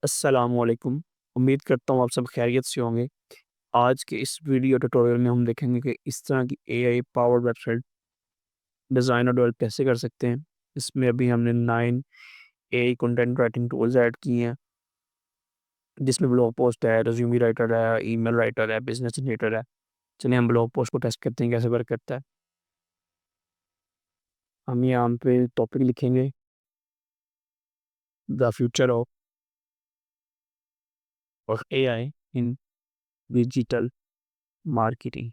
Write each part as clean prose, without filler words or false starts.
अस्सलामुअलैकुम। उम्मीद करता हूँ आप सब खैरियत से होंगे। आज के इस वीडियो ट्यूटोरियल में हम देखेंगे कि इस तरह की एआई पावर्ड वेबसाइट डिज़ाइन और डेवलप कैसे कर सकते हैं। इसमें अभी हमने 9 AI content writing tools add किए हैं, जिसमें ब्लॉग पोस्ट है, रिज्यूमे राइटर है, ईमेल राइटर है, बिज़नेस जनरेटर है। चलिए हम ब्लॉग पोस्ट को टेस्ट करते हैं कैसे वर्क करता है। हम यहाँ पे टॉपिक लिखेंगे, the future of AI in digital marketing.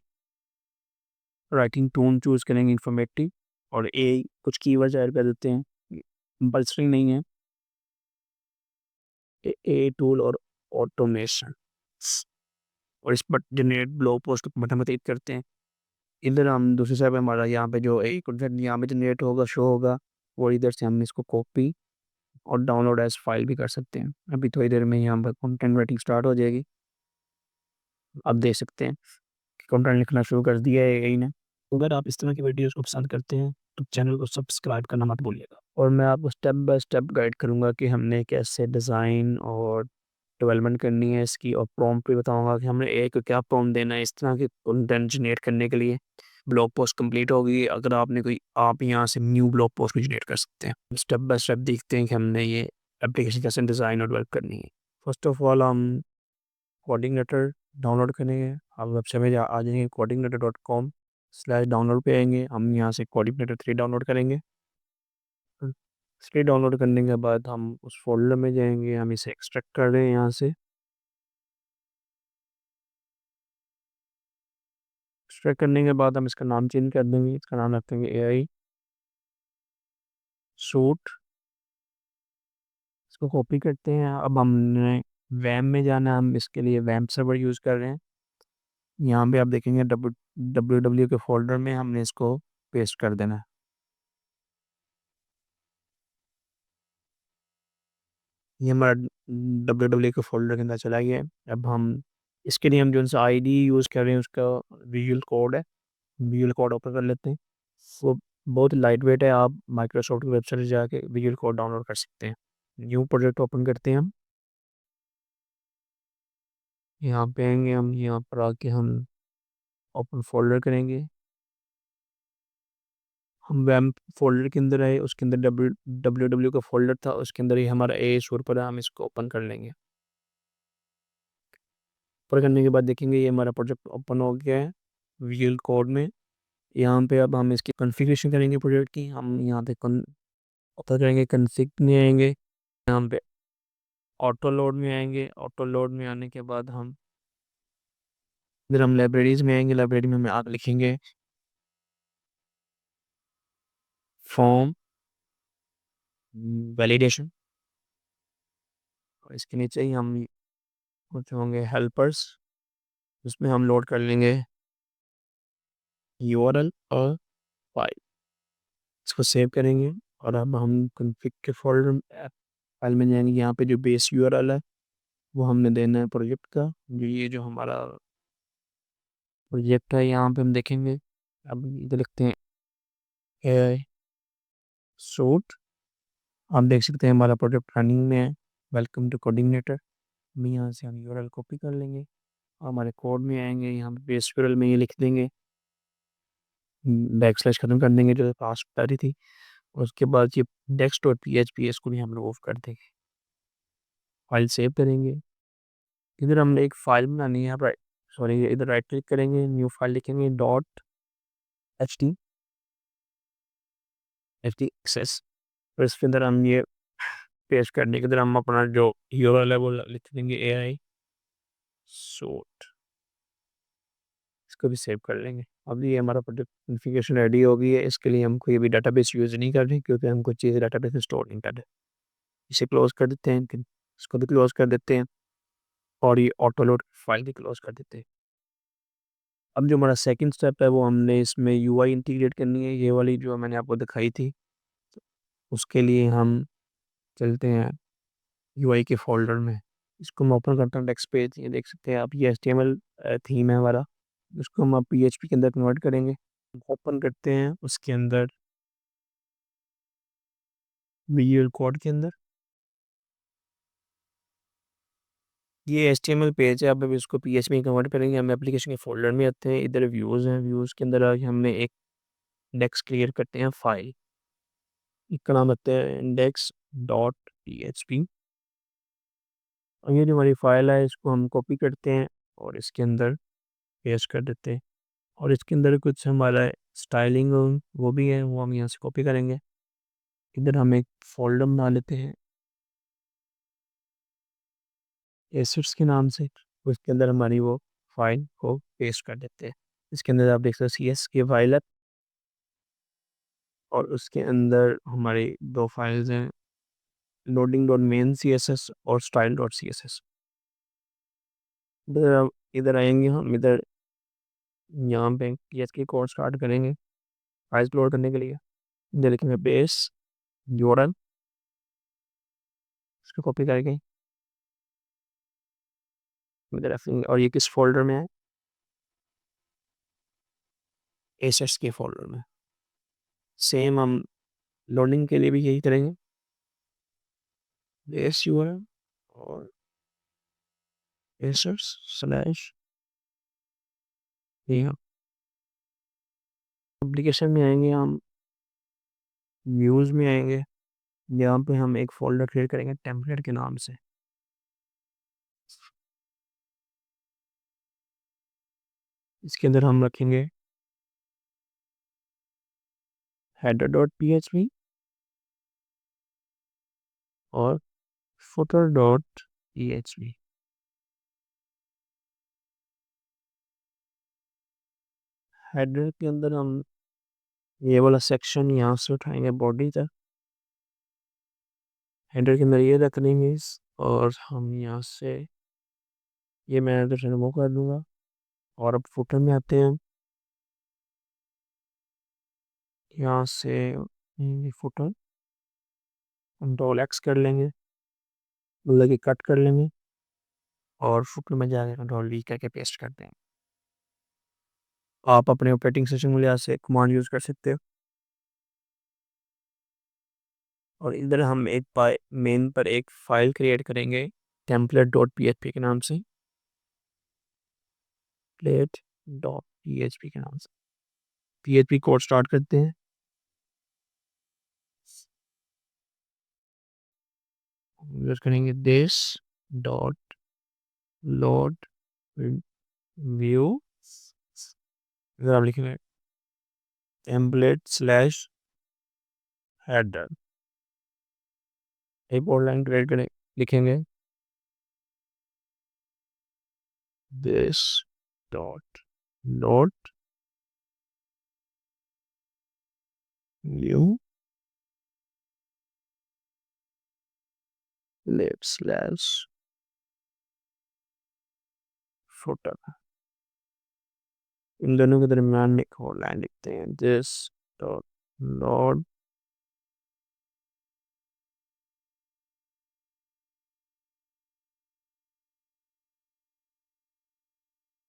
Writing tone choose करेंगे इंफॉर्मेटिव, और एआई कुछ कीवर्ड्स ऐड कर देते हैं। कंपल्सरी नहीं है। एआई टूल और ऑटोमेशन, और इस पर जनरेट ब्लॉग पोस्ट को ऑटोमेटिक करते हैं। इधर हम दूसरी साइड पे हमारा यहाँ पे जो एआई कंटेंट यहाँ पे जनरेट होगा, शो होगा, और इधर से हम इसको कॉपी और डाउनलोड एज फाइल भी कर सकते हैं। अभी थोड़ी देर में यहाँ पर कंटेंट राइटिंग स्टार्ट हो जाएगी। आप देख सकते हैं कि कंटेंट लिखना शुरू कर दिया है एआई ने। अगर आप इस तरह की वीडियोस को पसंद करते हैं तो चैनल को सब्सक्राइब करना मत भूलिएगा, और मैं आपको स्टेप बाय स्टेप गाइड करूँगा कि हमने कैसे डिज़ाइन और डेवलपमेंट करनी है इसकी, और प्रॉम्प्ट भी बताऊँगा कि हमने एआई को क्या प्रॉम्प्ट देना है इस तरह के कंटेंट जनरेट करने के लिए। ब्लॉग पोस्ट कंप्लीट होगी। अगर आपने कोई, आप यहाँ से न्यू ब्लॉग पोस्ट भी जनरेट कर सकते हैं। स्टेप बाय स्टेप देखते हैं कि हमने ये एप्लीकेशन कैसे डिज़ाइन और डेवलप करनी है। फर्स्ट ऑफ ऑल हम कोऑर्डिनेटर डाउनलोड करेंगे। आप वेबसाइट में आ जाएंगे, coordinator.com/डाउनलोड पे आएंगे। हम यहाँ से कोऑर्डिनेटर 3 डाउनलोड करेंगे। 3 डाउनलोड करने के बाद हम उस फोल्डर में जाएंगे, हम इसे एक्सट्रैक्ट कर रहे हैं यहाँ से। एक्सट्रैक्ट करने के बाद हम इसका नाम चेंज कर देंगे, इसका नाम रख देंगे एआई सूट। इसको कॉपी करते हैं। अब हमने वैम में जाना है, हम इसके लिए वैम सर्वर यूज़ कर रहे हैं। यहाँ पे आप देखेंगे डब्ल्यू के फोल्डर में हमने इसको पेस्ट कर देना है। ये हमारा डब्ल्यू के फ़ोल्डर के अंदर चला गया है। अब हम इसके लिए हम जो सा आईडी यूज़ कर रहे हैं उसका विजुअल कोड है। विजुअल कोड ओपन कर लेते हैं। वो बहुत लाइट वेट है। आप माइक्रोसॉफ्ट की वेबसाइट पे जाके विजुअल कोड डाउनलोड कर सकते हैं। न्यू प्रोजेक्ट ओपन करते हैं हम। यहाँ पे आएँगे, हम यहाँ पर आके हम ओपन फ़ोल्डर करेंगे। हम वैम्प फ़ोल्डर के अंदर आए, उसके अंदर डब्ल्यू का फ़ोल्डर था, उसके अंदर ही हमारा एआई स्टोर पर है। हम इसको ओपन कर लेंगे। ओपन करने के बाद देखेंगे ये हमारा प्रोजेक्ट ओपन हो गया है विजुअल कोड में। यहाँ पे अब हम इसकी कॉन्फ़िगरेशन करेंगे प्रोजेक्ट की। हम यहाँ पे ओपन करेंगे, कॉन्फ़िग में आएँगे, यहाँ पे ऑटो लोड में आएँगे। ऑटो लोड में आने के बाद हम फिर हम लाइब्रेरीज़ में आएँगे। लाइब्रेरी में हम आगे लिखेंगे फॉर्म वैलिडेशन, और इसके नीचे ही हम कुछ होंगे हेल्पर्स, उसमें हम लोड कर लेंगे यूआरएल और फाइल। इसको सेव करेंगे, और अब हम कॉन्फ़िग के फ़ोल्डर फाइल में जाएँगे। यहाँ पे जो बेस यूआरएल है वो हमने देना है प्रोजेक्ट का। जो हमारा प्रोजेक्ट है, यहाँ पे हम देखेंगे। अब इधर लिखते हैं एआई सूट। आप देख सकते हैं हमारा प्रोजेक्ट रनिंग में है। Welcome to coordinator. हम यहाँ से हम यूआरएल कॉपी कर लेंगे, हमारे कोड में आएंगे। यहाँ पे बेस यूआरएल में ये लिख देंगे, बैक स्लैश खत्म कर देंगे जो पास बता रही थी। और उसके बाद ये डेस्क डॉट पीएचपी इसको भी हम लोग ऑफ कर देंगे। फाइल सेव करेंगे। इधर हमने एक फाइल बनानी है। आप राइट, सॉरी, इधर राइट क्लिक करेंगे, न्यू फाइल लिखेंगे डॉट एच टी एक्सेस। और इसके अंदर हम ये पेस्ट करने के अंदर हम अपना जो यूआरएल है वो लिख देंगे एआई सूट। इसको भी सेव कर लेंगे। अब ये हमारा प्रोजेक्ट कॉन्फ़िगरेशन रेडी हो गई है। इसके लिए हम कोई भी डाटाबेस यूज़ नहीं कर रहे, क्योंकि हम कुछ चीज़ें डाटाबेस में स्टोर नहीं कर रहे। इसे क्लोज़ कर देते हैं, इसको भी क्लोज़ कर देते हैं, और ये ऑटो लोड फाइल भी क्लोज़ कर देते हैं। अब जो हमारा सेकंड स्टेप है वो हमने इसमें यूआई इंटीग्रेट करनी है, ये वाली जो मैंने आपको दिखाई थी। उसके लिए हम चलते हैं यूआई के फ़ोल्डर में। इसको मैं ओपन करता हूँ टेक्स्ट पेज। ये देख सकते हैं आप, ये एचटीएमएल थीम है हमारा। इसको हम अब पीएचपी के अंदर कन्वर्ट करेंगे। ओपन करते हैं उसके अंदर विजुअल कोड के अंदर। ये HTML पेज है, अब हम इसको PHP में कन्वर्ट करेंगे। हम एप्लीकेशन के फ़ोल्डर में आते हैं, इधर व्यूज़ हैं, व्यूज़ के अंदर आके हमने एक इंडेक्स क्रिएट करते हैं फाइल, इसका नाम रखते हैं index.php। और ये जो हमारी फाइल है इसको हम कॉपी करते हैं और इसके अंदर पेस्ट कर देते हैं। और इसके अंदर कुछ हमारा स्टाइलिंग वो भी है, वो हम यहाँ से कॉपी करेंगे। इधर हम एक फ़ोल्डर बना लेते हैं एसेट्स के नाम से, उसके अंदर हमारी वो फाइल को पेस्ट कर देते हैं। इसके अंदर आप देख सकते हो CS की फाइल है और उसके अंदर हमारी दो फाइल्स हैं, लोडिंग डॉट मेन CSS और स्टाइल डॉट CSS। इधर आएंगे हम, इधर यहाँ पे PHP कोड स्टार्ट करेंगे फाइल्स लोड करने के लिए। इधर लिखेंगे बेस URL, इसको कॉपी करके इधर रखेंगे। और ये किस फोल्डर में है? एसेट्स के फोल्डर में। सेम हम लोडिंग के लिए भी यही करेंगे, बेस URL और एसेट्स स्लैश। यहाँ एप्लीकेशन में आएंगे हम, व्यूज़ में आएंगे, यहाँ पे हम एक फोल्डर क्रिएट करेंगे टेम्पलेट के नाम से। इसके अंदर हम रखेंगे header.php और footer.php। हेडर के अंदर हम ये वाला सेक्शन यहाँ से उठाएंगे बॉडी तक, हेडर के अंदर ये रख देंगे और हम यहाँ से ये मैं इधर से रिमूव कर दूंगा। और अब फुटर में आते हैं, यहाँ से फुटर Ctrl+X कर लेंगे, मतलब कि कट कर लेंगे और फुटर में जाके Ctrl+V करके पेस्ट करते हैं। आप अपने ऑपरेटिंग सिस्टम के लिहाज से कमांड यूज़ कर सकते हो। और इधर हम एक मेन पर एक फाइल क्रिएट करेंगे template.php के नाम से, template.php के नाम से PHP कोड स्टार्ट करते हैं। यूज़ करेंगे this डॉट लोड व्यू, इधर आप लिखेंगे template/header, एक और लाइन क्रिएट करें, लिखेंगे this dot load new lib/footer। इन दोनों के दरमियान में एक और लाइन लिखते हैं this dot load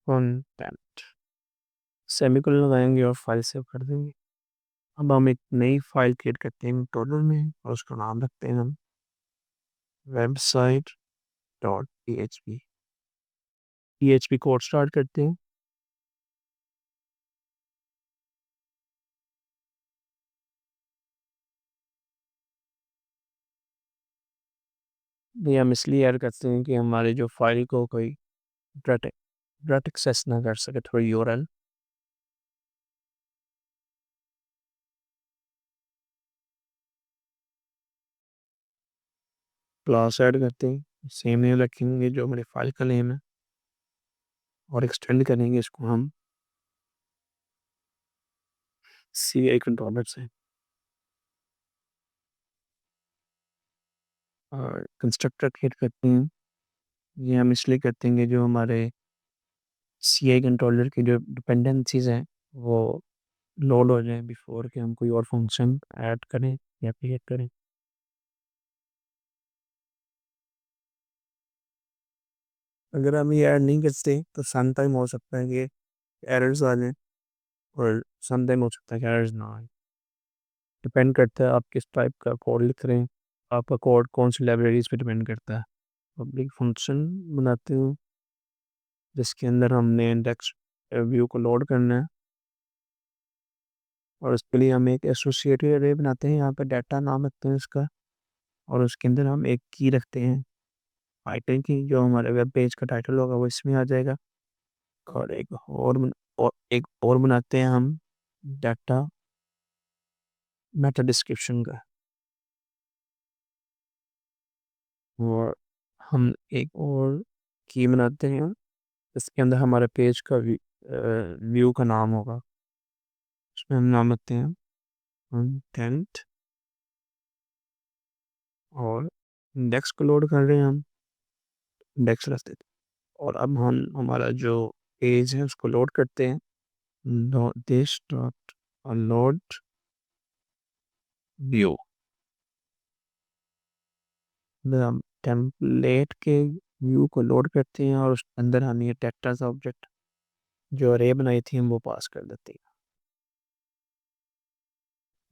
content, semicolon लगाएंगे और फाइल सेव कर देंगे। अब हम एक नई फाइल क्रिएट करते हैं टोटल में और उसका नाम रखते हैं हम website.php। PHP कोड स्टार्ट करते हैं, ये हम इसलिए ऐड करते हैं कि हमारे जो फाइल को कोई डायरेक्ट एक्सेस ना कर सके थ्रू URL। क्लास ऐड करते हैं, सेम नेम रखेंगे जो हमारे फाइल का नेम है और एक्सटेंड करेंगे इसको हम CI कंट्रोलर से। और कंस्ट्रक्टर क्रिएट करते हैं, ये हम इसलिए करते हैं कि जो हमारे CI कंट्रोलर की जो डिपेंडेंसीज हैं वो लोड हो जाए बिफोर कि हम कोई और फंक्शन ऐड करें या क्रिएट करें। अगर हम ये ऐड नहीं करते तो सम टाइम हो सकता है कि एरर्स आ जाएं और सम टाइम हो सकता है कि एरर्स ना आए। डिपेंड करता है आप किस टाइप का कोड लिख रहे हैं, आपका कोड कौन सी लाइब्रेरीज पे डिपेंड करता है। पब्लिक फंक्शन बनाते हैं जिसके अंदर हमने इंडेक्स व्यू को लोड करना है और उसके लिए हम एक एसोसिएटेड अरे बनाते हैं। यहाँ पे डाटा नाम रखते हैं इसका और उसके अंदर हम एक की रखते हैं टाइटल की, जो हमारे वेब पेज का टाइटल होगा वो इसमें आ जाएगा। और एक और बनाते हैं हम डाटा मेटा डिस्क्रिप्शन का। और हम एक और की बनाते हैं इसके अंदर हमारे पेज का व्यू का नाम होगा। उसमें हम नाम रखते हैं कंटेंट और इंडेक्स को लोड कर रहे हैं हम, इंडेक्स रखते थे। और अब हम हमारा जो पेज है उसको लोड करते हैं। दिस डॉट लोड व्यू, हम टेम्पलेट के व्यू को लोड करते हैं और उसके अंदर हम ये टेक्स्ट ऑब्जेक्ट जो अरे बनाई थी हम वो पास कर देते हैं।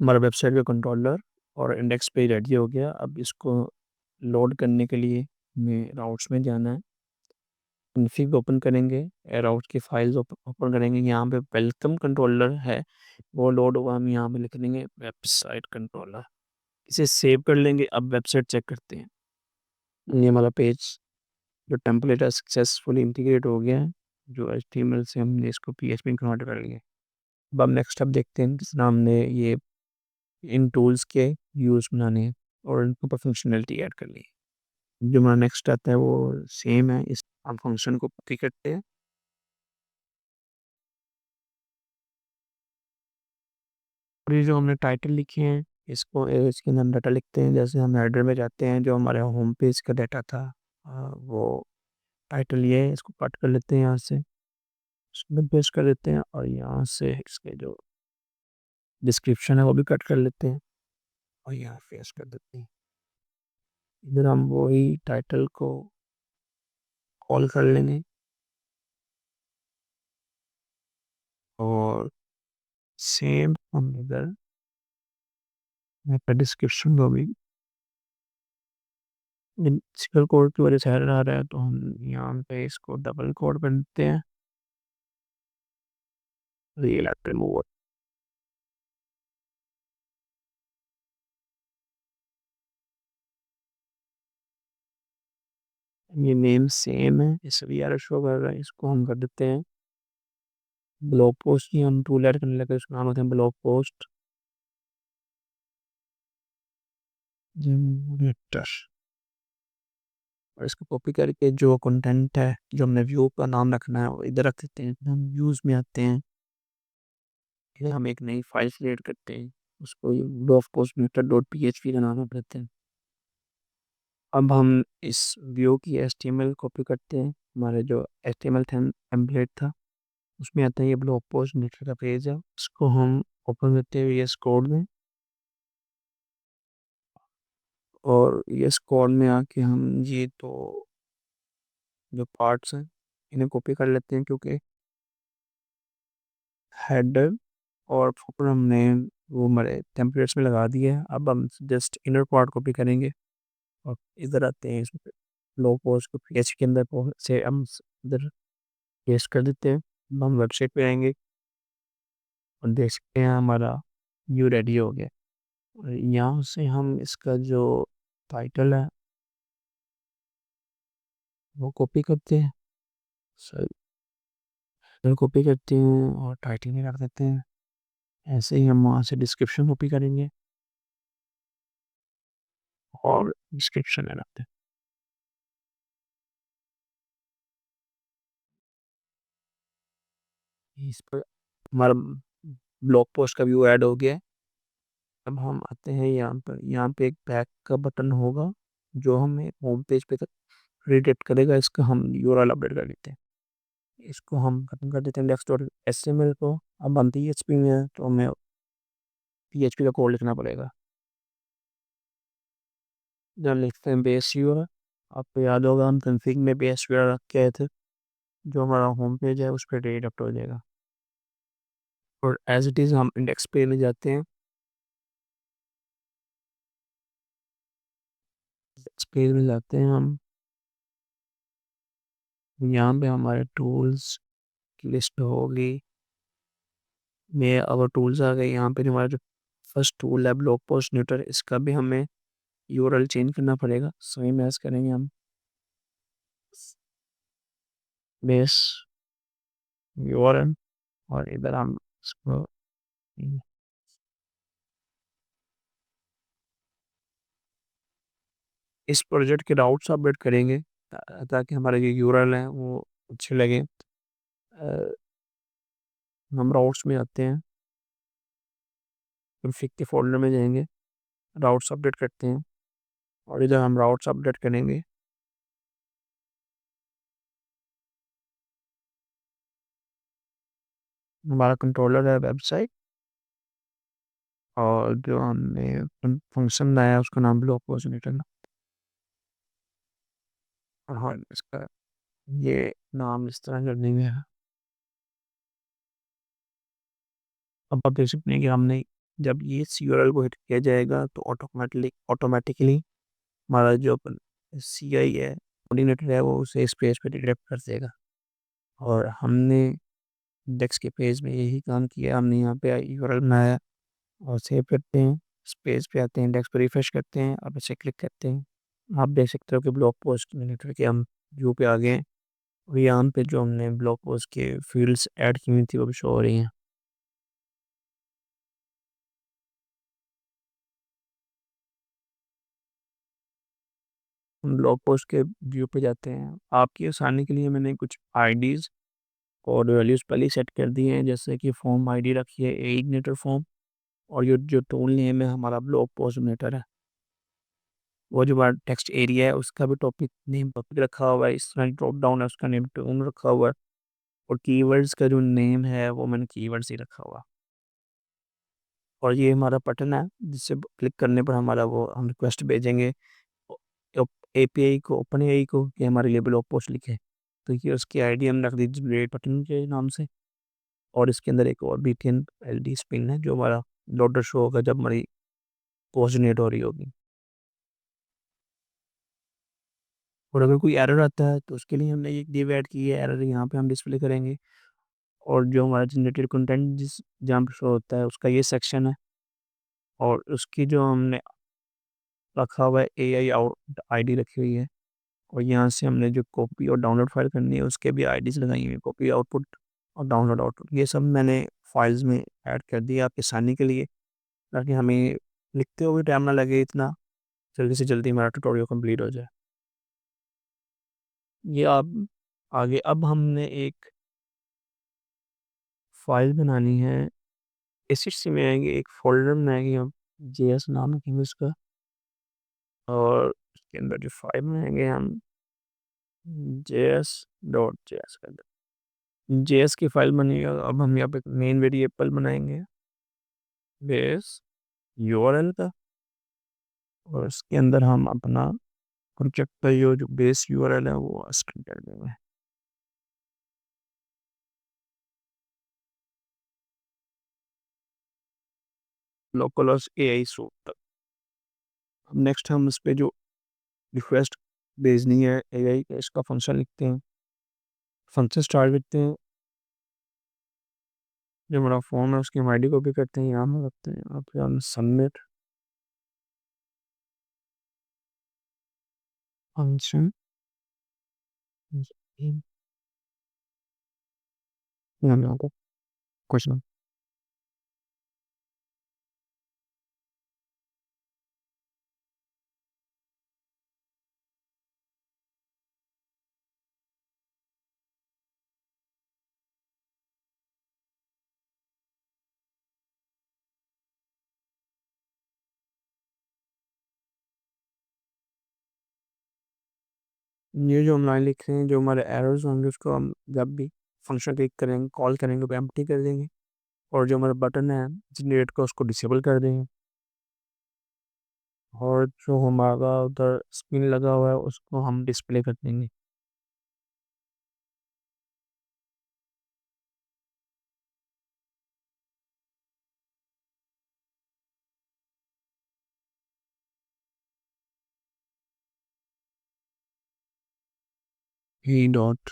हमारा वेबसाइट का कंट्रोलर और इंडेक्स पेज रेडी हो गया। अब इसको लोड करने के लिए हमें राउट्स में जाना है, कॉन्फ़िग ओपन करेंगे, राउट की फाइल्स ओपन करेंगे। यहाँ पे वेलकम कंट्रोलर है वो लोड हुआ, हम यहाँ पे लिख देंगे वेबसाइट कंट्रोलर, इसे सेव कर लेंगे। अब वेबसाइट चेक करते हैं, ये हमारा पेज जो टेम्पलेट है सक्सेसफुली इंटीग्रेट हो गया है। जो HTML से हमने इसको PHP में कन्वर्ट कर लिया। अब हम नेक्स्ट स्टेप देखते हैं, जिस नाम ने ये इन टूल्स के यूज़ बनाने हैं और इनके ऊपर फंक्शनलिटी ऐड करनी है। जो हमारा नेक्स्ट आता है वो सेम है, इस हम फंक्शन को कॉपी करते हैं और ये जो हमने टाइटल लिखे हैं इसको इसके अंदर डाटा लिखते हैं। जैसे हम हेडर में जाते हैं, जो हमारे होम पेज का डाटा था वो टाइटल ये है, इसको कट कर लेते हैं यहाँ से, इसमें पेस्ट कर देते हैं और यहाँ से इसके जो डिस्क्रिप्शन है वो भी कट कर लेते हैं और यहाँ पेस्ट कर देते हैं। इधर हम वही टाइटल को कॉल कर लेंगे और सेम हम इधर डिस्क्रिप्शन को भी सिंगल कोड की वजह से एरर आ रहा है, तो हम यहाँ पे इसको डबल कोड कर देते हैं, रियल रिमूवर। ये नेम सेम है, इस भी एरर शो कर रहा है, इसको हम कर देते हैं ब्लॉग पोस्ट की। हम टूल ऐड करने लगे, उसका नाम होता है ब्लॉग पोस्ट जनरेटर। और इसको कॉपी करके जो कंटेंट है जो हमने व्यू का नाम रखना है वो इधर रख देते हैं। हम व्यूज़ में आते हैं, फिर हम एक नई फाइल क्रिएट करते हैं, उसको blog post generator dot PHP का नाम देते हैं। अब हम इस व्यू की HTML कॉपी करते हैं, हमारे जो HTML टेम्पलेट था उसमें आता है ये ब्लॉग पोस्ट जनरेटर का पेज है, उसको हम ओपन करते हैं VS कोड में और VS कोड में आके हम ये तो जो पार्ट्स हैं इन्हें कॉपी कर लेते हैं, क्योंकि हेडर और फुटर हमने वो हमारे टेम्पलेट्स में लगा दिए हैं। अब हम जस्ट इनर पार्ट कॉपी करेंगे और इधर आते हैं, इसमें ब्लॉग पोस्ट को PHP के अंदर से हम इधर पेस्ट कर देते हैं। अब हम वेबसाइट पे आएंगे और देख सकते हैं हमारा व्यू रेडी हो गया। और यहाँ से हम इसका जो टाइटल है वो कॉपी करते हैं, सर कॉपी करते हैं और टाइटल में रख देते हैं। ऐसे ही हम वहाँ से डिस्क्रिप्शन कॉपी करेंगे और डिस्क्रिप्शन में रखते हैं। इस पर हमारा ब्लॉग पोस्ट का व्यू ऐड हो गया है। अब हम आते हैं यहाँ पर, यहाँ पे एक बैक का बटन होगा जो हमें होम पेज पे रिडायरेक्ट करेगा। इसका हम URL अपडेट कर लेते हैं, इसको हम खत्म कर देते हैं index.html को। अब हम PHP में हैं तो हमें PHP का कोड लिखना पड़ेगा। जब लिखते हैं बेस यूआर, आपको याद होगा हम config में बेस यूआर रख के आए थे, जो हमारा होम पेज है उस पर रिडायरेक्ट हो जाएगा। और एज इट इज़ हम इंडेक्स पे ले जाते हैं, इंडेक्स पेज में जाते हैं हम यहाँ पे हमारे टूल्स की लिस्ट होगी। में अगर टूल्स आ गए यहाँ पे जो हमारा जो फर्स्ट टूल है ब्लॉग पोस्ट न्यूटर, इसका भी हमें यूआरएल चेंज करना पड़ेगा। सेम एज करेंगे हम बेस यूआरएल, और इधर हम इसको इस प्रोजेक्ट के राउट्स अपडेट करेंगे ताकि हमारे जो यूआरएल हैं वो अच्छे लगे। हम राउट्स में आते हैं, कॉन्फ़िग के फोल्डर में जाएंगे, राउट्स अपडेट करते हैं, और इधर हम राउट्स अपडेट करेंगे। हमारा कंट्रोलर है वेबसाइट, और जो हमने फंक्शन बनाया है उसका नाम ब्लॉग पोस्ट न्यूटर। और हाँ, इसका ये नाम इस तरह कर देंगे। अब आप देख सकते हैं कि हमने जब ये इस यूआरएल को हिट किया जाएगा तो ऑटोमेटिकली हमारा जो सी आई है, कोऑर्डिनेटर है, वो उसे इस पेज पे डिटेक्ट कर देगा। और हमने इंडेक्स के पेज में यही काम किया। हमने यहाँ पे यूआरएल बनाया और सेव करते हैं, इस पेज पे आते हैं, इंडेक्स पर रिफ्रेश करते हैं, अब इसे क्लिक करते हैं। आप देख सकते हो कि ब्लॉग पोस्ट कोऑर्डिनेटर के हम व्यू पे आ गए हैं, और यहाँ पे जो हमने ब्लॉग पोस्ट के फील्ड्स ऐड की हुई थी वो भी शो हो रही हैं। हम ब्लॉग पोस्ट के व्यू पे जाते हैं। आपकी आसानी के लिए मैंने कुछ आईडीज़ और वैल्यूज़ पहले ही सेट कर दी हैं, जैसे कि फॉर्म आईडी रखी है ए इग्निटर फॉर्म, और ये जो टूल नेम है हमारा ब्लॉग पोस्ट इग्निटर है। वो जो हमारा टेक्स्ट एरिया है उसका भी टॉपिक रखा हुआ है, इस तरह ड्रॉप डाउन है उसका नेम टून रखा हुआ है, और कीवर्ड्स का जो नेम है वो मैंने कीवर्ड्स ही रखा हुआ। और ये हमारा बटन है जिससे क्लिक करने पर हमारा वो हम रिक्वेस्ट भेजेंगे एपीआई को, ओपन एआई को, कि हमारे लिए ब्लॉग पोस्ट लिखे। तो ये उसकी आईडी हम रख दी जनरेट बटन के नाम से। और इसके अंदर एक और बीटीएन एलडी स्पिन है जो हमारा लोडर शो होगा जब हमारी पोस्ट जनरेट हो रही होगी। और अगर कोई एरर आता है तो उसके लिए हमने एक डिव ऐड की है, एरर यहाँ पे हम डिस्प्ले करेंगे। और जो हमारा जनरेटेड कंटेंट जिस जहाँ पे शो होता है उसका ये सेक्शन है, और उसकी जो हमने रखा हुआ है एआई आउट आईडी रखी हुई है, और यहाँ से हमने जो कॉपी और डाउनलोड फाइल करनी है उसके भी आईडीज लगाई हुई है, कॉपी आउटपुट और डाउनलोड आउटपुट। ये सब मैंने फाइल्स में ऐड कर दिया आपकी आसानी के लिए, ताकि हमें लिखते हुए टाइम ना लगे इतना, जल्दी से जल्दी हमारा ट्यूटोरियल कंप्लीट हो जाए। ये आप आगे अब हमने एक फाइल बनानी है, एसएससी में आएंगे, एक फोल्डर बनाएंगे हम, जेएस नाम रखेंगे उसका, और उसके अंदर जो फाइल बनाएंगे हम जेएस का जेएस की फाइल बनेगा। अब हम यहाँ पे मेन वेरिएबल बनाएंगे बेस यूआरएल का, और इसके अंदर हम अपना प्रोजेक्ट का ये जो बेस यूआरएल है वो स्क्रीन कर देंगे। लोकलस एआई सूट तक। अब नेक्स्ट हम इस पे जो रिक्वेस्ट भेजनी है एआई का, इसका फंक्शन लिखते हैं, फंक्शन स्टार्ट करते हैं। जो हमारा फॉर्म है उसकी हम आईडी कॉपी करते हैं, यहाँ हम रखते हैं, आप यहाँ सबमिट फंक्शन, यहाँ पे आपको क्वेश्चन। ये जो हम लाइन लिख रहे हैं, जो हमारे एरर्स होंगे उसको हम जब भी फंक्शन क्लिक करेंगे कॉल करेंगे तो एम्प्टी कर देंगे, और जो हमारा बटन है जनरेट का उसको डिसेबल कर देंगे, और जो हमारा उधर स्क्रीन लगा हुआ है उसको हम डिस्प्ले कर देंगे। ई डॉट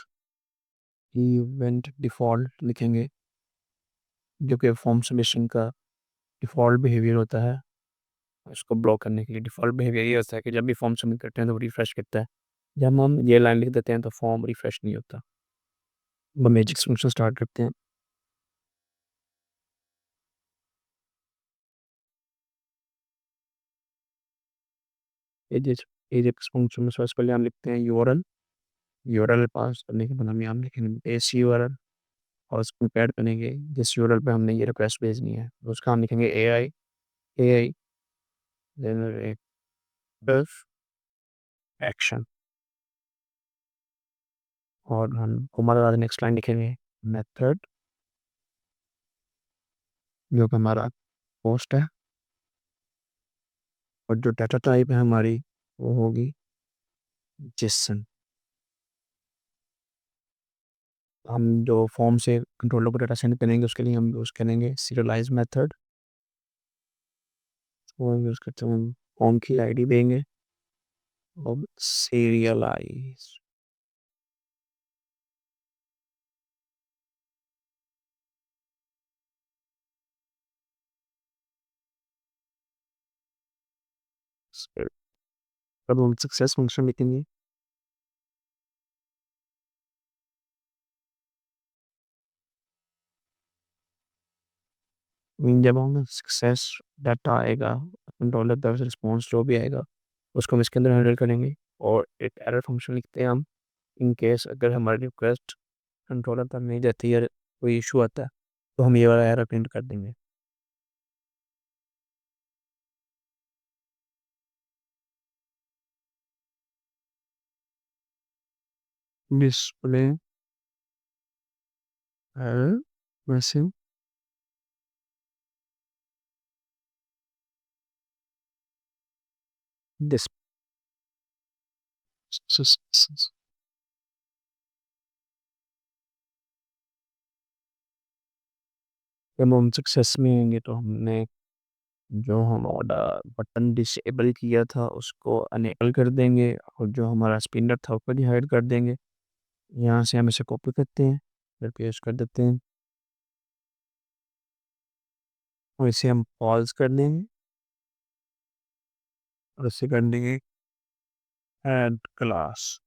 इवेंट डिफ़ॉल्ट लिखेंगे, जो कि फॉर्म सबमिशन का डिफ़ॉल्ट बिहेवियर होता है। उसको ब्लॉक करने के लिए डिफ़ॉल्ट बिहेवियर ये होता है कि जब भी फॉर्म सबमिट करते हैं तो वो रिफ्रेश करता है। जब हम ये लाइन लिख देते हैं तो फॉर्म रिफ्रेश नहीं होता। अब हम एजेक्स फंक्शन स्टार्ट करते हैं। एजेक्स एजेक्स फंक्शन में सबसे पहले हम लिखते हैं यूआरएल। यूआरएल पास करने के बाद हम यहाँ लिखेंगे बेस यूआरएल और उसको कंपेयर करेंगे जिस यूआरएल पे हमने ये रिक्वेस्ट भेजनी है। तो उसका हम लिखेंगे एआई जनरेटिव एक्शन और हम हमारे बाद नेक्स्ट लाइन लिखेंगे मेथड जो कि हमारा पोस्ट है और जो डाटा टाइप है हमारी वो होगी जेसन। हम जो फॉर्म से कंट्रोलर को डाटा सेंड करेंगे उसके लिए हम यूज़ करेंगे सीरियलाइज मेथड। वो यूज़ करते हैं हम फॉर्म की आईडी देंगे और सीरियलाइज अब हम सक्सेस फंक्शन लिखेंगे। जब हम सक्सेस डाटा आएगा कंट्रोलर तरफ से रिस्पॉन्स जो भी आएगा उसको हम इसके अंदर हैंडल करेंगे और एक एरर फंक्शन लिखते हैं हम इन केस अगर हमारी रिक्वेस्ट कंट्रोलर तक नहीं जाती है कोई इशू आता है तो हम ये वाला एरर प्रिंट कर देंगे। डिस्प्ले एरर मैसेज डिस्प्ले जब हम सक्सेस में आएंगे तो हमने जो हमारा बटन डिसेबल किया था उसको अनेबल कर देंगे और जो हमारा स्पिनर था उसको डिहाइड कर देंगे। यहाँ से हम इसे कॉपी करते हैं फिर पेस्ट कर देते हैं और इसे हम पॉज कर देंगे और इसे कर देंगे ऐड क्लास।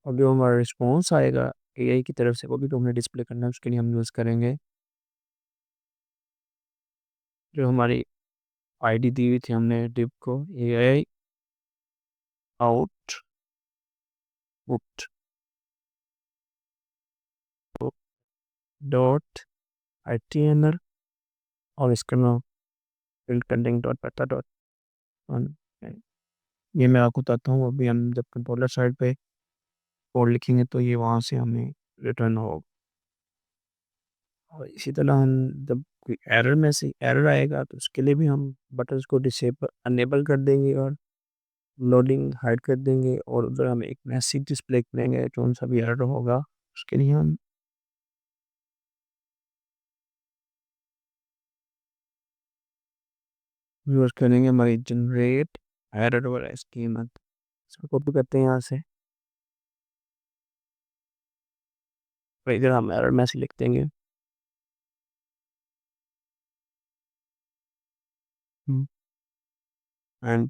और जो हमारा रिस्पॉन्स आएगा एआई की तरफ से वो भी तो हमें डिस्प्ले करना है उसके लिए हम यूज़ करेंगे जो हमारी आईडी दी हुई थी हमने डिव को AI out put dot html और इसका नाम बिल्ड कर देंगे डॉट पता डॉट। ये मैं आपको बताता हूँ अभी हम जब कंट्रोलर साइड पे कोड लिखेंगे तो ये वहाँ से हमें रिटर्न होगा। और इसी तरह हम जब कोई एरर में से एरर आएगा तो उसके लिए भी हम बटन्स को डिसेबल अनेबल कर देंगे और लोडिंग हाइड कर देंगे और उधर हम एक मैसेज डिस्प्ले करेंगे कौन सा भी एरर होगा उसके लिए हम यूज़ करेंगे हमारी जनरेट एरर वाला स्कीम। इसको कॉपी करते हैं यहाँ से और इधर हम एरर मैसेज लिख देंगे एंड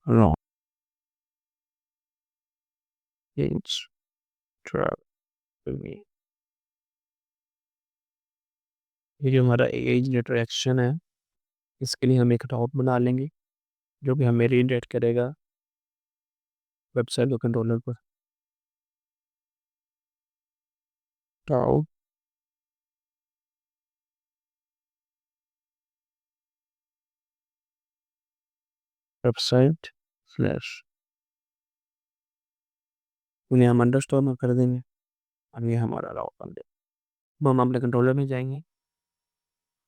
रॉन्ग ट्रैवल। ये जो हमारा एआई जनरेटर एक्शन है इसके लिए हम एक राउट बना लेंगे जो कि हमें रीडायरेक्ट करेगा वेबसाइट को कंट्रोलर पर। राउट वेबसाइट स्लैश उन्हें हम अंडरस्कोर में कर देंगे और ये हमारा राउट बन जाएगा। अब हम अपने कंट्रोलर में जाएंगे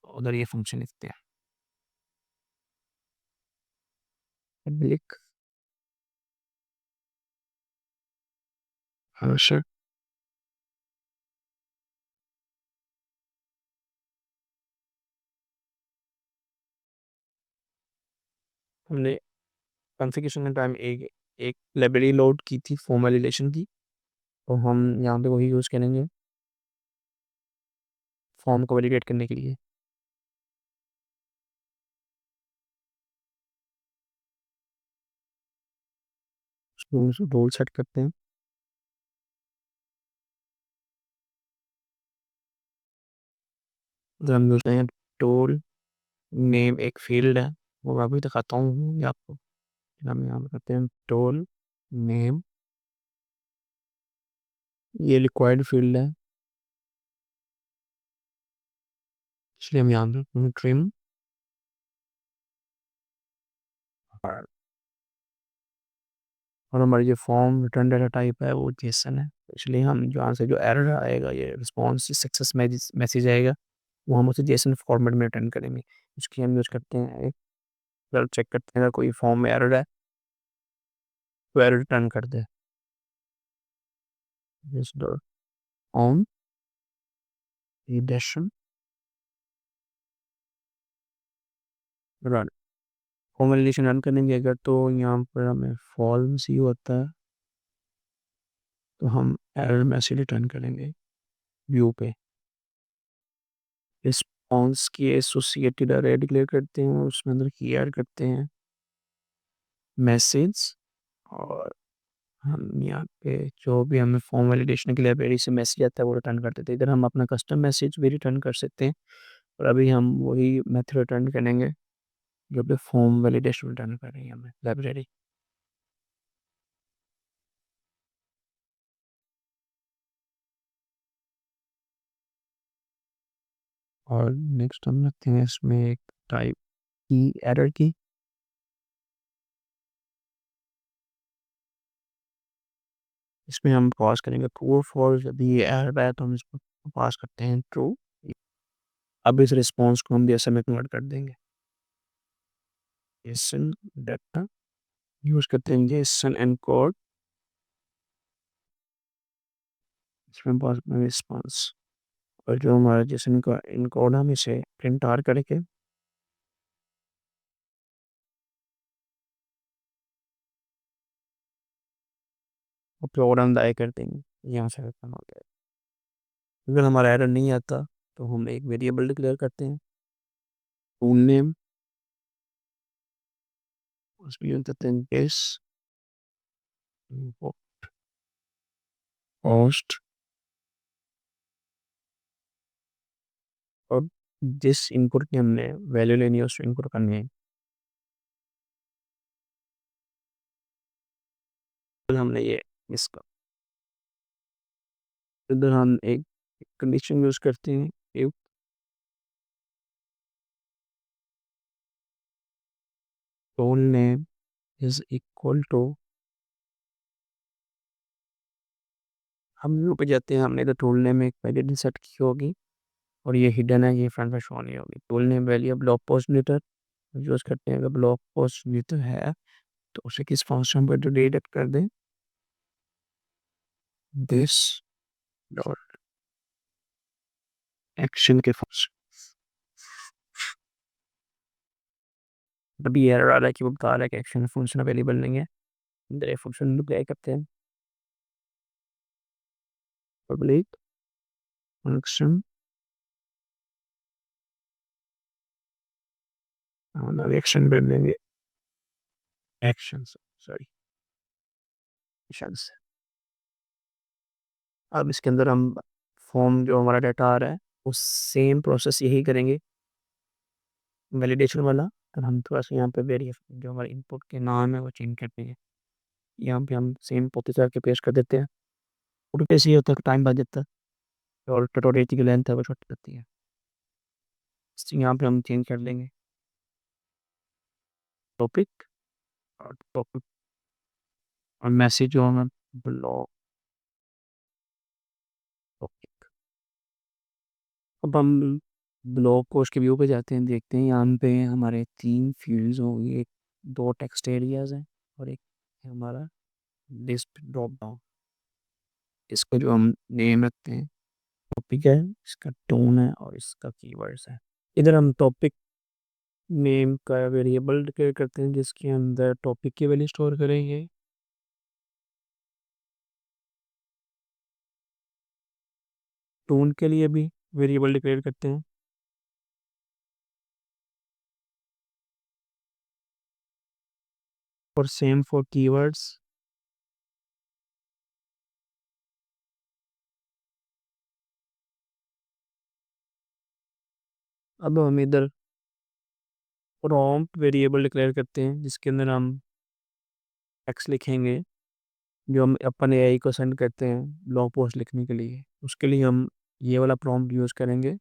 उधर ये फंक्शन लिखते हैं पब्लिक हर्षर। हमने कॉन्फ़िगरेशन के टाइम एक एक लाइब्रेरी लोड की थी फॉर्मल रिलेशन की तो हम यहाँ पे वही यूज़ करेंगे फॉर्म को वैलिडेट करने के लिए। रोल सेट करते हैं। तो हम यूज़ करेंगे टूल नेम, एक फील्ड है वो मैं अभी दिखाता हूँ ये आपको। हम यहाँ पे करते हैं टूल नेम, ये रिक्वायर्ड फील्ड है इसलिए हम यहाँ पे ट्रिम। और हमारी जो फॉर्म रिटर्न डाटा टाइप है वो जेसन है, इसलिए हम जो आंसर जो एरर आएगा ये रिस्पॉन्स सक्सेस मैसेज आएगा वो हम उसे जेसन फॉर्मेट में रिटर्न करेंगे। इसकी हम यूज़ करते हैं एक अगर चेक करते हैं अगर कोई फॉर्म में एरर है तो एरर रिटर्न कर दे ऑन रिडेशन रन। फॉर्म वैलिडेशन रन करेंगे अगर तो यहाँ पर हमें फॉल्स ही होता है तो हम एरर मैसेज रिटर्न करेंगे व्यू पे। रिस्पॉन्स की एसोसिएटेड अरे डिक्लेयर करते हैं उसमें अंदर की ऐड करते हैं मैसेज। और हम यहाँ पे जो भी हमें फॉर्म वैलिडेशन के लाइब्रेरी से मैसेज आता है वो रिटर्न कर देते हैं। इधर हम अपना कस्टम मैसेज भी रिटर्न कर सकते हैं और अभी हम वही मेथड रिटर्न करेंगे जो भी फॉर्म वैलिडेशन रिटर्न कर रही है हमें लाइब्रेरी। और नेक्स्ट हम रखते हैं इसमें एक टाइप की एरर की। इसमें हम पास करेंगे ट्रू और फॉल्स, यदि ये एरर आया तो हम इसको पास करते हैं ट्रू। अब इस रिस्पॉन्स को हम जेसन में कन्वर्ट कर देंगे। जेसन डाटा यूज करते हैं जेसन एनकोड, इसमें पास में रिस्पॉन्स और जो हमारा जेसन का इनकोड हम इसे प्रिंट आर करके और प्रोग्राम दाएँ कर देंगे। यहाँ से खत्म हो गया। अगर हमारा एरर नहीं आता तो हम एक वेरिएबल डिक्लेयर करते हैं टूल नेम, उसमें यूज करते हैं दिस पोस्ट और जिस इनपुट की हमने वैल्यू लेनी है उस इनपुट करनी है। फिर हमने ये इसका इधर हम एक कंडीशन यूज करते हैं if tool name is equal to, हम व्यू पे जाते हैं हमने तो टूल नेम एक वैल्यू सेट की होगी और ये हिडन है ये फ्रंट में शो नहीं होगी। Tool name value block post meter use करते हैं, अगर ब्लॉक पोस्ट मीटर है तो उसे किस फंक्शन पर डिडक्ट कर दें दिस डॉट एक्शन के फंक्शन। अभी एरर आ रहा है कि वो बता रहा है कि एक्शन फंक्शन अवेलेबल नहीं है। इधर एक फंक्शन अप्लाई करते हैं पब्लिक फंक्शन एक्शन कर देंगे एक्शन सॉरी एक्शंस। अब इसके अंदर हम फॉर्म जो हमारा डाटा आ रहा है उस सेम प्रोसेस यही करेंगे वैलिडेशन वाला। और हम थोड़ा सा यहाँ पे वेरिएबल जो हमारे इनपुट के नाम है वो चेंज कर देंगे। यहाँ पे हम सेम कॉपी करके पेस्ट कर देते हैं। और कैसे ये होता है टाइम बच जाता है और ट्यूटोरियल की लेंथ है वो छोटी रहती है। तो यहाँ पे हम चेंज कर लेंगे टॉपिक और टॉपिक और मैसेज जो हमें ब्लॉक टॉपिक। अब हम ब्लॉग पोस्ट के व्यू पे जाते हैं, देखते हैं यहाँ पे हमारे 3 फील्ड्स होंगी, एक 2 टेक्स्ट एरियाज हैं और एक है हमारा लिस्ट ड्रॉप डाउन। इसको जो हम नेम रखते हैं टॉपिक है, इसका टोन है और इसका कीवर्ड्स है। इधर हम टॉपिक नेम का वेरिएबल डिक्लेयर करते हैं जिसके अंदर टॉपिक की वैल्यू स्टोर करेंगे टोन के लिए भी वेरिएबल डिक्लेयर करते हैं। और सेम फॉर कीवर्ड्स। अब हम इधर प्रॉम्प्ट वेरिएबल डिक्लेयर करते हैं जिसके अंदर हम टेक्स्ट लिखेंगे जो हम अपन एआई को सेंड करते हैं ब्लॉग पोस्ट लिखने के लिए। उसके लिए हम ये वाला प्रॉम्प्ट यूज़ करेंगे।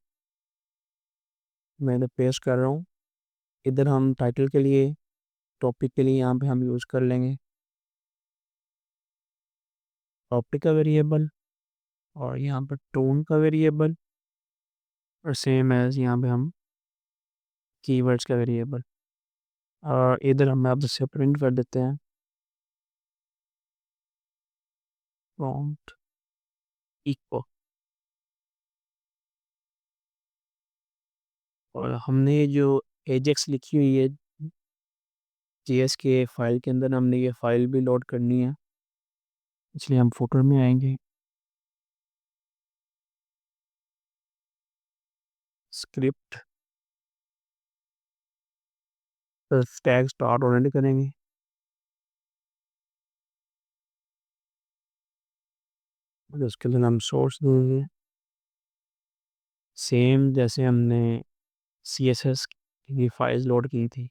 मैं इधर पेस्ट कर रहा हूँ। इधर हम टाइटल के लिए, टॉपिक के लिए यहाँ पे हम यूज़ कर लेंगे टॉपिक का वेरिएबल, और यहाँ पर टोन का वेरिएबल, और सेम एज यहाँ पे हम कीवर्ड्स का वेरिएबल। और इधर हम आप से प्रिंट कर देते हैं प्रॉम्प्ट इको। और हमने ये जो एजेक्स लिखी हुई है जेएस के फाइल के अंदर, हमने ये फाइल भी लोड करनी है, इसलिए हम फोल्डर में आएंगे, स्क्रिप्ट, टैग स्टार्ट ऑलरेडी करेंगे। उसके लिए हम सोर्स देंगे सेम जैसे हमने CSS की फाइल्स लोड की थी।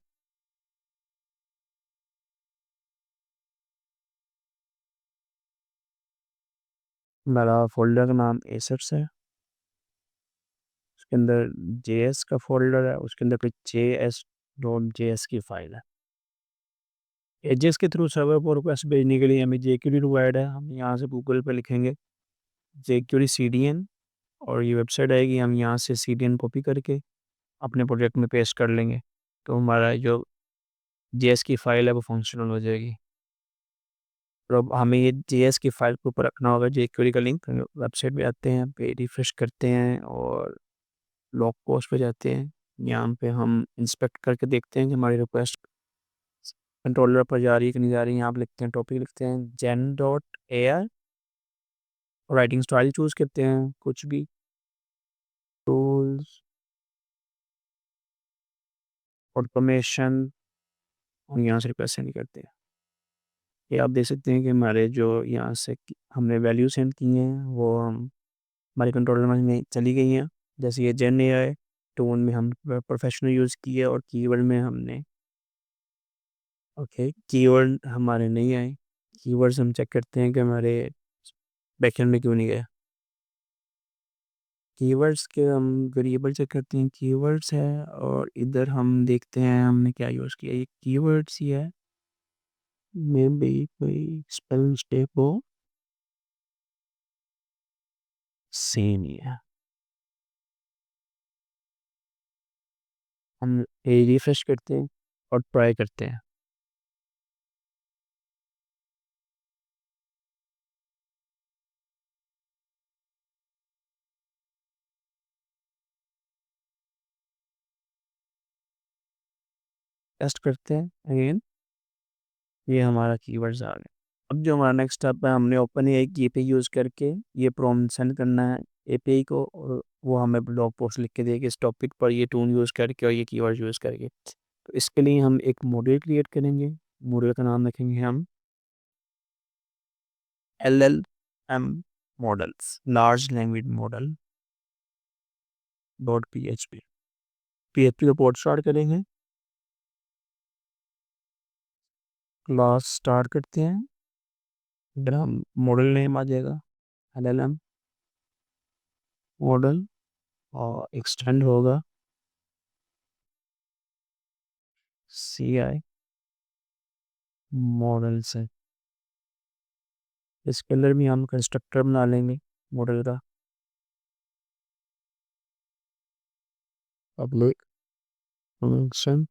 मेरा फोल्डर का नाम एसेट्स है, उसके अंदर JS का फोल्डर है, उसके अंदर कोई JS.js की फाइल है। एजेस के थ्रू सर्वर पर रिक्वेस्ट भेजने के लिए हमें jQuery रिक्वायर्ड है। हम यहाँ से गूगल पे लिखेंगे jQuery CDN, और ये वेबसाइट आएगी, हम यहाँ से CDN कॉपी करके अपने प्रोजेक्ट में पेस्ट कर लेंगे, तो हमारा जो JS की फाइल है वो फंक्शनल हो जाएगी। और अब हमें ये JS की फाइल के ऊपर रखना होगा jQuery का लिंक। वेबसाइट पे आते हैं, पे रिफ्रेश करते हैं और ब्लॉग पोस्ट पे जाते हैं। यहाँ पे हम इंस्पेक्ट करके देखते हैं कि हमारी रिक्वेस्ट कंट्रोलर पर जा रही है कि नहीं जा रही है। यहाँ पे लिखते हैं, टॉपिक लिखते हैं gen.ai, राइटिंग स्टाइल चूज़ करते हैं कुछ भी, टूल्स, ऑटोमेशन, और यहाँ से रिक्वेस्ट सेंड करते हैं। ये आप देख सकते हैं कि हमारे जो यहाँ से हमने वैल्यू सेंड की हैं वो हमारे कंट्रोलर में चली गई हैं। जैसे ये जेन AI, टोन में हम प्रोफेशनल यूज़ किए, और कीवर्ड में हमने ओके कीवर्ड हमारे नहीं आए। कीवर्ड्स हम चेक करते हैं कि हमारे बैकएंड में क्यों नहीं गए। कीवर्ड्स के हम वेरिएबल चेक करते हैं, कीवर्ड्स है, और इधर हम देखते हैं हमने क्या यूज़ किया। ये कीवर्ड्स ही है, मे बी कोई स्पेलिंग मिस्टेक हो, सेम ही है। हम रिफ्रेश करते हैं और ट्राई करते हैं। टेस्ट करते हैं अगेन, ये हमारा कीवर्ड्स आ गए। अब जो हमारा नेक्स्ट स्टेप है, हमने ओपन एआई की API यूज़ करके ये प्रॉम्प्ट सेंड करना है API को, और वो हमें ब्लॉग पोस्ट लिख के देगी इस टॉपिक पर, ये टूल यूज़ करके और ये कीवर्ड यूज़ करके। तो इसके लिए हम एक मॉडल क्रिएट करेंगे। मॉडल का नाम रखेंगे हम LLM models, large language model .php का पोर्ट स्टार्ट करेंगे। क्लास स्टार्ट करते हैं, इधर हम मॉडल नेम आ जाएगा LLM मॉडल, और एक्सटेंड होगा CI मॉडल से। इसके अंदर भी हम कंस्ट्रक्टर बना लेंगे मॉडल का, पब्लिक फंक्शन।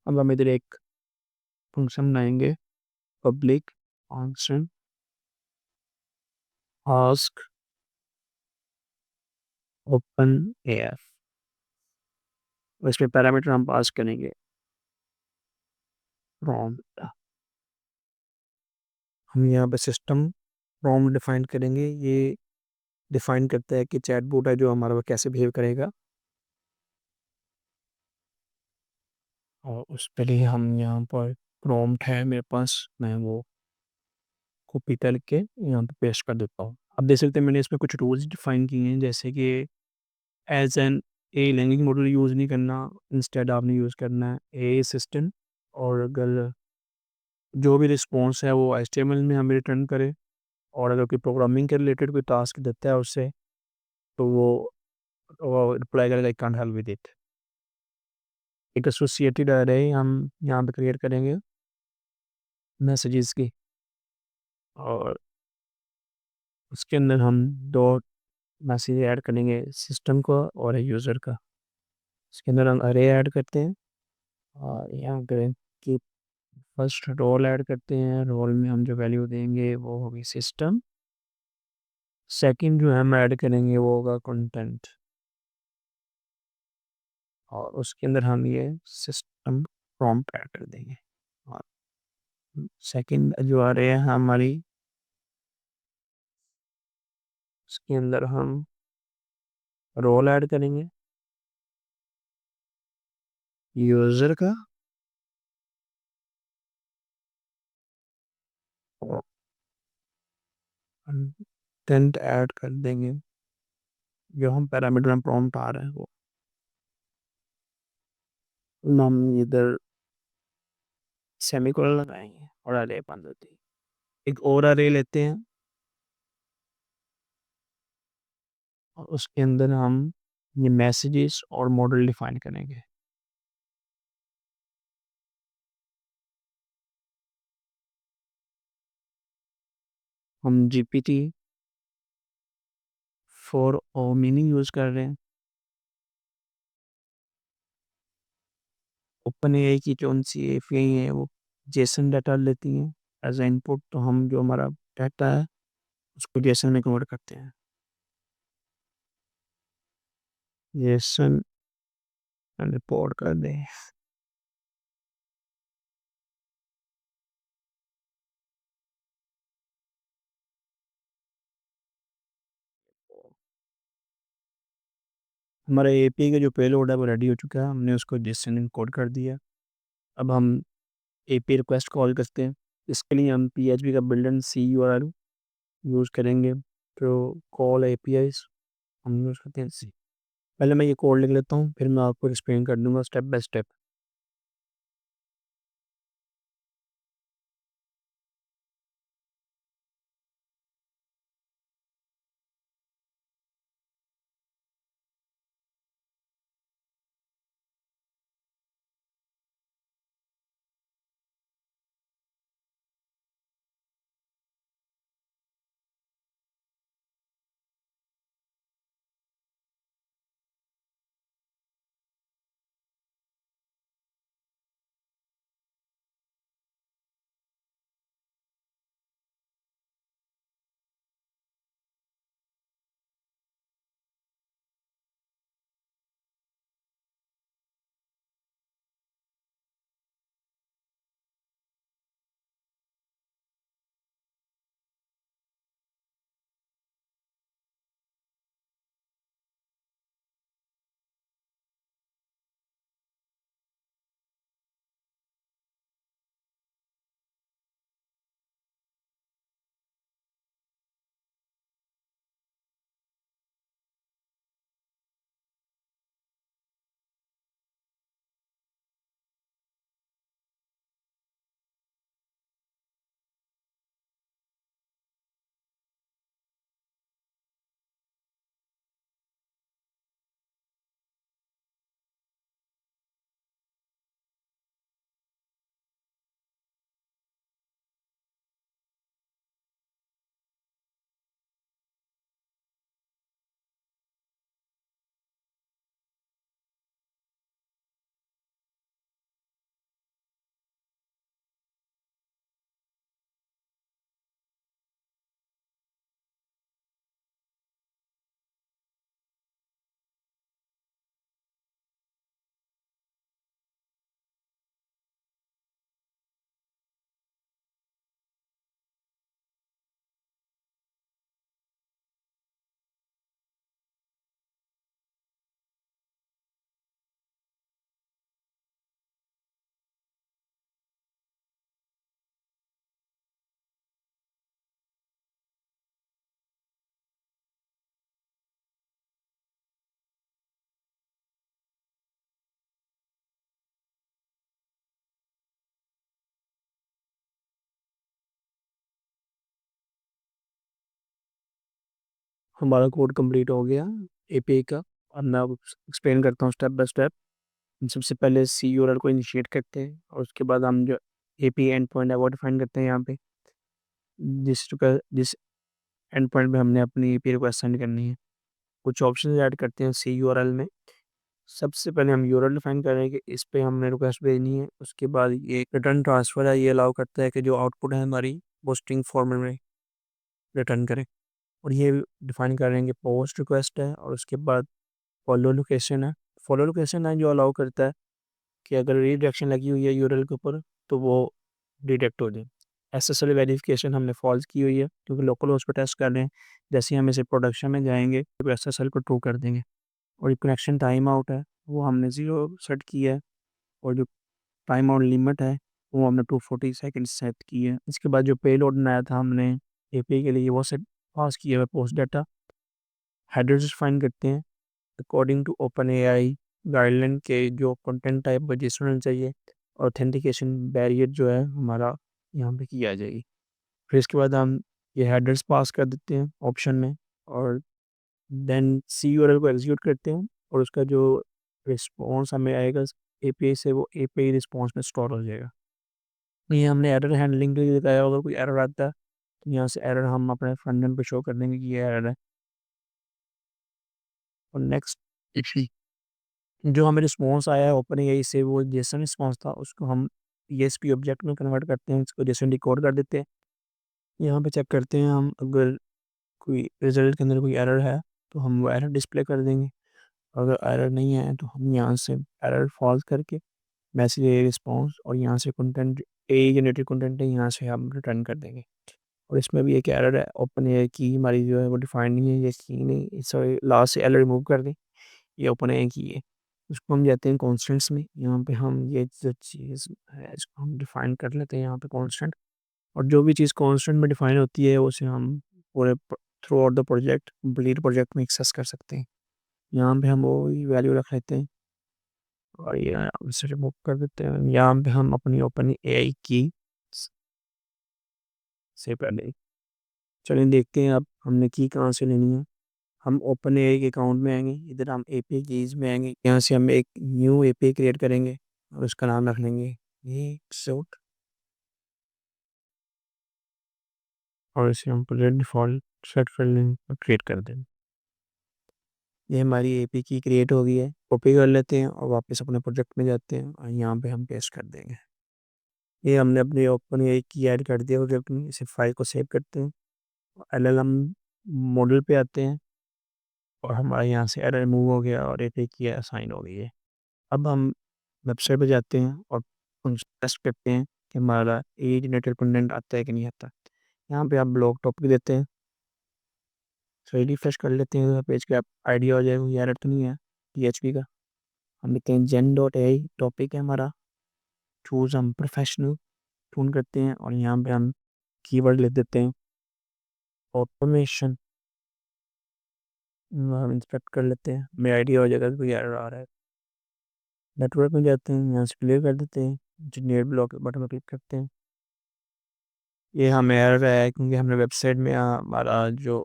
अब हम इधर एक फंक्शन बनाएंगे, public function, ask open AI, और इसमें पैरामीटर हम पास करेंगे प्रॉम्प्ट। हम यहाँ पे सिस्टम प्रॉम्प्ट डिफाइन करेंगे। ये डिफाइन करता है कि चैटबॉट है जो हमारा वो कैसे बिहेव करेगा, और उस पर ही हम यहाँ पर प्रॉम्प्ट है मेरे पास, मैं वो कॉपी करके यहाँ पे पेस्ट कर देता हूँ। आप देख सकते हैं मैंने इसमें कुछ रूल्स डिफाइन किए हैं, जैसे कि as N a language model use नहीं करना, इंस्टेड आपने यूज़ करना है ए असिस्टेंट। और अगर जो भी रिस्पॉन्स है वो एचटीएमएल में हमें रिटर्न करे, और अगर कोई प्रोग्रामिंग के रिलेटेड कोई टास्क देता है उससे, तो वो रिप्लाई करेगा I can't help with it. एक एसोसिएटेड अरे हम यहाँ पे क्रिएट करेंगे मैसेजेस की, और उसके अंदर हम दो मैसेज ऐड करेंगे, सिस्टम का और यूज़र का। इसके अंदर हम अरे ऐड करते हैं, और यहाँ करें कि फर्स्ट रोल ऐड करते हैं, रोल में हम जो वैल्यू देंगे वो होगी सिस्टम। सेकंड जो हम ऐड करेंगे वो होगा कंटेंट, और उसके अंदर हम ये सिस्टम प्रॉम्प्ट ऐड कर देंगे। और सेकंड जो आ रहे हैं हमारी, उसके अंदर हम रोल ऐड करेंगे यूज़र का, और कंटेंट ऐड कर देंगे जो हम पैरामीटर में प्रॉम्प्ट आ रहे हैं वो। हम इधर सेमीकोलन लगाएंगे और अरे बंद होती है। एक और अरे लेते हैं, और उसके अंदर हम ये मैसेजेस और मॉडल डिफाइन करेंगे। हम जीपीटी 4 और मीनिंग यूज़ कर रहे हैं। ओपन एआई की कौन सी एपीआई है वो जेसन डाटा लेती हैं एज ए इनपुट, तो हम जो हमारा डाटा है उसको जेसन में कन्वर्ट करते हैं। जेसन रिपोर्ट कर दें। हमारा एपीआई का जो पेलोड है वो रेडी हो चुका है, हमने उसको जेसन इनकोड कर दिया। अब हम एपीआई रिक्वेस्ट कॉल करते हैं। इसके लिए हम पीएचपी का बिल्डन सी यूआरएल यूज़ करेंगे, तो कॉल एपीआईज हम यूज़ करते हैं सी। पहले मैं ये कोड लिख लेता हूँ, फिर मैं आपको एक्सप्लेन कर दूंगा स्टेप बाय स्टेप। हमारा कोड कंप्लीट हो गया एपीआई का। अब मैं एक्सप्लेन करता हूँ स्टेप बाय स्टेप। सबसे पहले सी यूआरएल को इनिशिएट करते हैं और उसके बाद हम जो एपीआई एंड पॉइंट है वो डिफाइन करते हैं यहाँ पे, जिस एंड पॉइंट पे हमने अपनी एपीआई रिक्वेस्ट सेंड करनी है। कुछ ऑप्शन ऐड करते हैं सी यूआरएल में। सबसे पहले हम यूआरएल डिफाइन कर रहे हैं कि इस पे हमने रिक्वेस्ट भेजनी है। उसके बाद ये रिटर्न ट्रांसफर है, ये अलाउ करता है कि जो आउटपुट है हमारी वो स्ट्रिंग फॉर्मेट में रिटर्न करें। और ये डिफाइन कर रहे हैं कि पोस्ट रिक्वेस्ट है और उसके बाद फॉलो लोकेशन है। फॉलो लोकेशन है जो अलाउ करता है कि अगर रीडायरेक्शन लगी हुई है यूआरएल के ऊपर तो वो डिटेक्ट हो जाए। एसएसएल वेरिफिकेशन हमने फॉल्स की हुई है क्योंकि लोकल होस्ट पर टेस्ट कर रहे हैं। जैसे ही हम इसे प्रोडक्शन में जाएंगे तो एसएसएल को ट्रू कर देंगे। और जो कनेक्शन टाइम आउट है वो हमने 0 सेट किया है। और जो टाइम आउट लिमिट है वो हमने 240 सेकेंड सेट की है। इसके बाद जो पेलोड बनाया था हमने एपीआई के लिए वो सेट पास किया है पोस्ट डाटा। हेडर्स डिफाइन करते हैं according to OpenAI guideline के जो कंटेंट टाइप रजिस्टर होना चाहिए। ऑथेंटिकेशन बैरियर जो है हमारा यहाँ पे की आ जाएगी। फिर इसके बाद हम ये हेडर्स पास कर देते हैं ऑप्शन में और देन सी यूआरएल को एग्जीक्यूट करते हैं और उसका जो रिस्पॉन्स हमें आएगा एपीआई से वो एपीआई रिस्पॉन्स में स्टोर हो जाएगा। ये हमने एरर हैंडलिंग के लिए बताया होगा। कोई एरर आता है तो यहाँ से एरर हम अपने फ्रंट एंड पे शो कर देंगे कि ये एरर है। और नेक्स्ट जो हमें रिस्पॉन्स आया है ओपन एआई से वो जेसन रिस्पॉन्स था, उसको हम ईएसपी ऑब्जेक्ट में कन्वर्ट करते हैं, इसको जेसन डिकोड कर देते हैं। यहाँ पे चेक करते हैं हम अगर कोई रिजल्ट के अंदर कोई एरर है तो हम वो एरर डिस्प्ले कर देंगे। अगर एरर नहीं है तो हम यहाँ से एरर फॉल्स करके मैसेज ए रिस्पॉन्स और यहाँ से कंटेंट ए जनरेटेड कंटेंट है यहाँ से हम रिटर्न कर देंगे। और इसमें भी एक एरर है ओपन एआई की हमारी जो है वो डिफाइन नहीं है, ये की नहीं, सॉरी लास्ट से एरर रिमूव कर दें। ये ओपन एआई की है, उसको हम जाते हैं कॉन्स्टेंट्स में। यहाँ पे हम ये जो चीज़ है इसको हम डिफाइन कर लेते हैं यहाँ पे कॉन्स्टेंट। और जो भी चीज़ कॉन्स्टेंट में डिफाइन होती है उसे हम पूरे through out the project complete project में एक्सेस कर सकते हैं। यहाँ पे हम वो वैल्यू रख लेते हैं और ये उसे रिमूव कर देते हैं। यहाँ पे हम अपनी ओपन एआई की से पहले चलिए देखते हैं अब हमने की कहाँ से लेनी है। हम ओपन एआई के अकाउंट में आएंगे, इधर हम एपीआई कीज में आएंगे, यहाँ से हम एक न्यू एपीआई क्रिएट करेंगे और उसका नाम रख लेंगे ये सूट। और इसे हम प्रोजेक्ट डिफ़ॉल्ट सेट कर लेंगे और क्रिएट कर देंगे। ये हमारी एपीआई की क्रिएट हो गई है। कॉपी कर लेते हैं और वापस अपने प्रोजेक्ट में जाते हैं और यहाँ पे हम पेस्ट कर देंगे। ये हमने अपने ओपन एआई की ऐड कर दिया प्रोजेक्ट में। इसे फाइल को सेव करते हैं, एलएलएम मॉडल पे आते हैं और हमारा यहाँ से एरर रिमूव हो गया और एपीआई की असाइन हो गई है। अब हम वेबसाइट पे जाते हैं और टेस्ट करते हैं कि हमारा ए जनरेटेड कंटेंट आता है कि नहीं आता। यहाँ पे आप ब्लॉक टॉपिक देते हैं, सही रिफ्रेश कर लेते हैं, पेज का आइडिया हो जाएगा ये एरर तो नहीं है पीएचपी का। हम लिखते हैं जेन डॉट ए टॉपिक है हमारा, चूज़ हम प्रोफेशनल चून करते हैं और यहाँ पे हम कीवर्ड लिख देते हैं ऑटोमेशन। हम इंस्पेक्ट कर लेते हैं, हमें आइडिया हो जाएगा कि कोई एरर आ रहा है। नेटवर्क में जाते हैं, यहाँ से क्लियर कर देते हैं, जनरेट ब्लॉक बटन पर क्लिक करते हैं। ये हमें एरर आया है क्योंकि हमने वेबसाइट में हमारा जो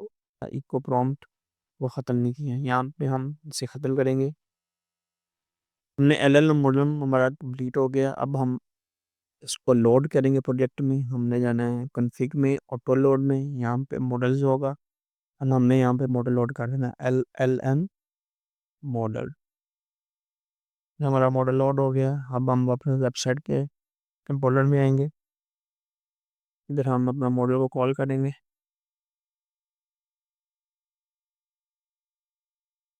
इको प्रॉम्प्ट वो ख़त्म नहीं किया है। यहाँ पे हम इसे ख़त्म करेंगे। हमने एलएल मॉडल हमारा कंप्लीट हो गया। अब हम इसको लोड करेंगे प्रोजेक्ट में। हमने जाना है कॉन्फ़िग में, ऑटो लोड में, यहाँ पे मॉडल्स होगा और हमने यहाँ पे मॉडल लोड कर देना है LLM मॉडल। हमारा मॉडल लोड हो गया। अब हम अपने वेबसाइट के कंपोनेंट में आएंगे, इधर हम अपना मॉडल को कॉल करेंगे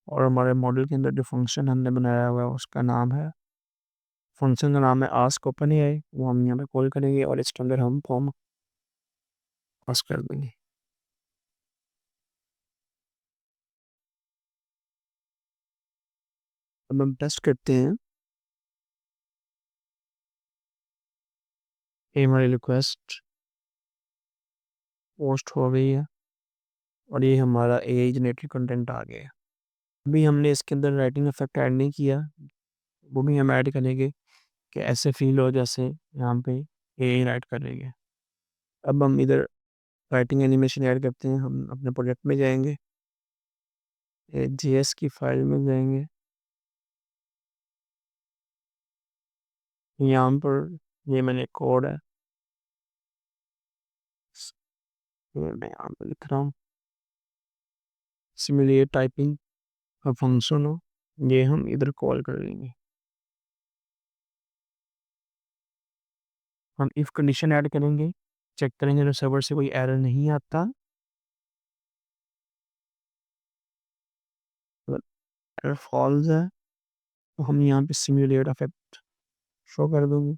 और हमारे मॉडल के अंदर जो फंक्शन हमने बनाया हुआ है उसका नाम है, फंक्शन का नाम है आस्क ओपन एआई। वो हम यहाँ पे कॉल करेंगे और इसके अंदर हम फॉर्म पास कर देंगे। अब हम टेस्ट करते हैं, ये हमारी रिक्वेस्ट पोस्ट हो गई है और ये हमारा एआई जनरेटेड कंटेंट आ गया है। अभी हमने इसके अंदर राइटिंग इफेक्ट ऐड नहीं किया, वो भी हम ऐड करेंगे कि ऐसे फील हो जैसे यहाँ पे एआई राइट करेंगे। अब हम इधर राइटिंग एनिमेशन ऐड करते हैं। हम अपने प्रोजेक्ट में जाएंगे, जेएस की फाइल में जाएंगे, यहाँ पर ये मैंने कोड है, ये मैं यहाँ पर लिख रहा हूँ, सिमुलेट टाइपिंग का फंक्शन हो, ये हम इधर कॉल कर लेंगे। हम इफ कंडीशन ऐड करेंगे, चेक करेंगे तो सर्वर से कोई एरर नहीं आता, अगर एरर फॉल्स है तो हम यहाँ पे सिमुलेट इफेक्ट शो कर दूंगी।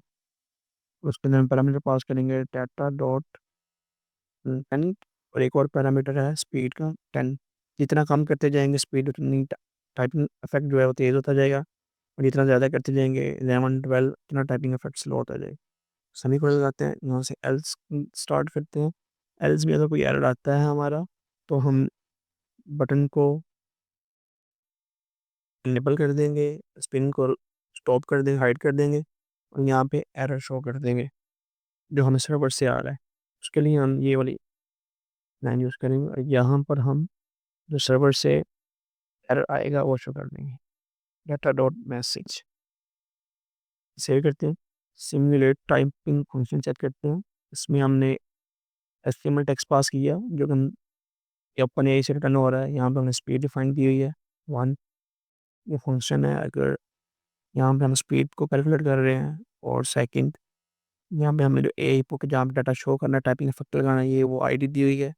उसके अंदर हम पैरामीटर पास करेंगे डाटा डॉट 10, और एक और पैरामीटर है स्पीड का 10। जितना कम करते जाएंगे स्पीड, उतनी टाइपिंग इफेक्ट जो है वो तेज़ होता जाएगा, और जितना ज़्यादा करते जाएंगे 11 12 इतना टाइपिंग इफेक्ट स्लो होता जाएगा। सभी को लगाते हैं, यहाँ से एल्स स्टार्ट करते हैं। एल्स में अगर कोई एरर आता है हमारा, तो हम बटन को इनेबल कर देंगे, स्पिन को स्टॉप कर देंगे, हाइड कर देंगे, और यहाँ पे एरर शो कर देंगे जो हमें सर्वर से आ रहा है। उसके लिए हम ये वाली लाइन यूज़ करेंगे, और यहाँ पर हम जो सर्वर से एरर आएगा वो शो कर देंगे, डाटा डॉट मैसेज। सेव करते हैं, सिमुलेट टाइपिंग फंक्शन चेक करते हैं। इसमें हमने एचटीएमएल टेक्स्ट पास किया जो कि हम ओपन एआई से रिटर्न हो रहा है। यहाँ पे हमने स्पीड डिफाइन की हुई है 1, ये फंक्शन है। अगर यहाँ पे हम स्पीड को कैलकुलेट कर रहे हैं, और सेकंड यहाँ पे हमने जो एआई को जहाँ पे डाटा शो करना है, टाइपिंग इफेक्ट लगाना है, ये वो आईडी दी हुई है।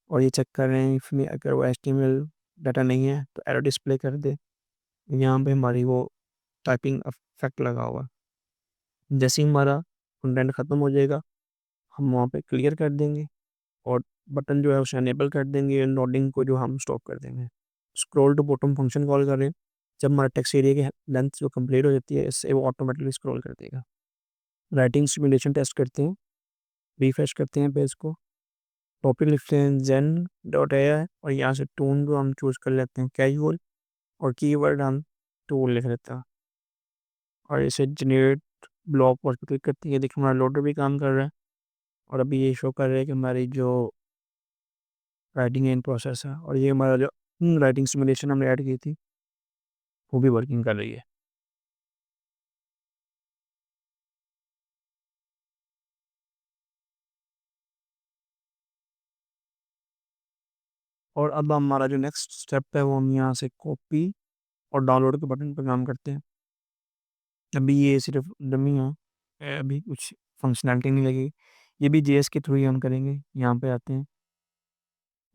और ये चेक कर रहे हैं इसमें अगर वो एचटीएमएल डाटा नहीं है तो एरर डिस्प्ले कर दे। यहाँ पे हमारी वो टाइपिंग इफेक्ट लगा हुआ है। जैसे ही हमारा कंटेंट ख़त्म हो जाएगा, हम वहाँ पे क्लियर कर देंगे, और बटन जो है उसे अनेबल कर देंगे, नोडिंग को जो हम स्टॉप कर देंगे। Scroll to bottom function call करें, जब हमारा टेक्स्ट एरिया की लेंथ जो कंप्लीट हो जाती है, इससे वो ऑटोमेटिकली स्क्रॉल कर देगा। राइटिंग सिमुलेशन टेस्ट करते हैं, रिफ्रेश करते हैं पेज को, टॉपिक लिखते हैं जेन डॉट एआई, और यहाँ से टोन को हम चूज़ कर लेते हैं कैजुअल, और कीवर्ड हम टूल लिख लेते हैं, और इसे जनरेट ब्लॉग पर क्लिक करती है। देखिए हमारा लोडर भी काम कर रहा है, और अभी ये शो कर रहा है कि हमारी जो राइटिंग इन प्रोसेस है, और ये हमारा जो राइटिंग सिमुलेशन हमने ऐड की थी वो भी वर्किंग कर रही है। और अब हमारा जो नेक्स्ट स्टेप है वो हम यहाँ से कॉपी और डाउनलोड के बटन पर काम करते हैं। अभी ये सिर्फ डमी है, अभी कुछ फंक्शनैलिटी नहीं लगी। ये भी जेएस के थ्रू ही हम करेंगे। यहाँ पे आते हैं,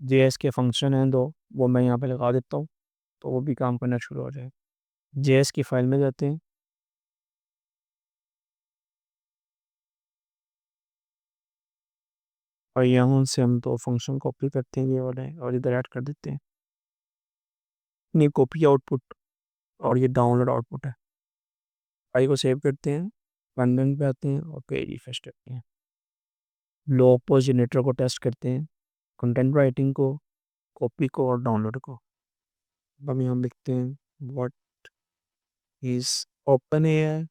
जेएस के फंक्शन हैं दो, वो मैं यहाँ पे लगा देता हूँ, तो वो भी काम करना शुरू हो जाए। जेएस की फाइल में जाते हैं, और यहाँ से हम तो फंक्शन कॉपी करते हैं ये वाले, और इधर ऐड कर देते हैं। नहीं, कॉपी आउटपुट, और ये डाउनलोड आउटपुट है। फाइल को सेव करते हैं, कंटेंट पे आते हैं, और पेज रिफ्रेश करते हैं। लॉग पोस्ट जनरेटर को टेस्ट करते हैं, कंटेंट राइटिंग को, कॉपी को, और डाउनलोड को। अब हम यहाँ लिखते हैं व्हाट इज ओपन एआई,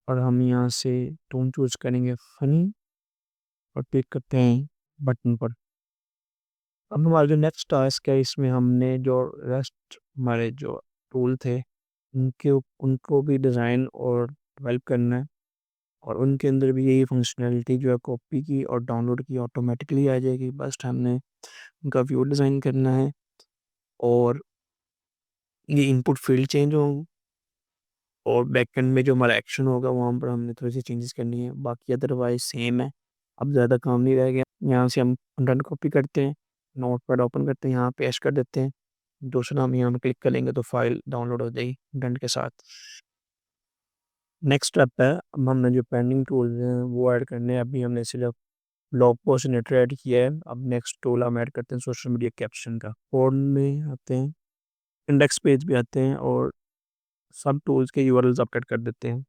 और हम यहाँ से टोन चूज करेंगे फनी, और क्लिक करते हैं बटन पर। अब हमारा जो नेक्स्ट टास्क है, इसमें हमने जो रेस्ट हमारे जो टूल थे उनको भी डिज़ाइन और डेवलप करना है, और उनके अंदर भी यही फंक्शनैलिटी जो है कॉपी की और डाउनलोड की ऑटोमेटिकली आ जाएगी। बस हमने उनका व्यू डिज़ाइन करना है, और ये इनपुट फील्ड चेंज हो, और बैकएंड में जो हमारा एक्शन होगा वहाँ पर हमने थोड़ी सी चेंजेस करनी है, बाकी अदरवाइज सेम है। अब ज़्यादा काम नहीं रह गया। यहाँ से हम कंटेंट कॉपी करते हैं, नोट पैड ओपन करते हैं, यहाँ पेस्ट कर देते हैं, दूसरा हम यहाँ पे क्लिक करेंगे तो फाइल डाउनलोड हो जाएगी कंटेंट के साथ। नेक्स्ट स्टेप है, अब हमने जो पेंडिंग टूल्स हैं वो ऐड करने हैं। अभी हमने सिर्फ ब्लॉग पोस्ट जनरेटर ऐड किया है, अब नेक्स्ट टूल हम ऐड करते हैं सोशल मीडिया कैप्शन का। कोड में आते हैं, इंडेक्स पेज भी आते हैं, और सब टूल्स के यूआरएल्स अपडेट कर देते हैं।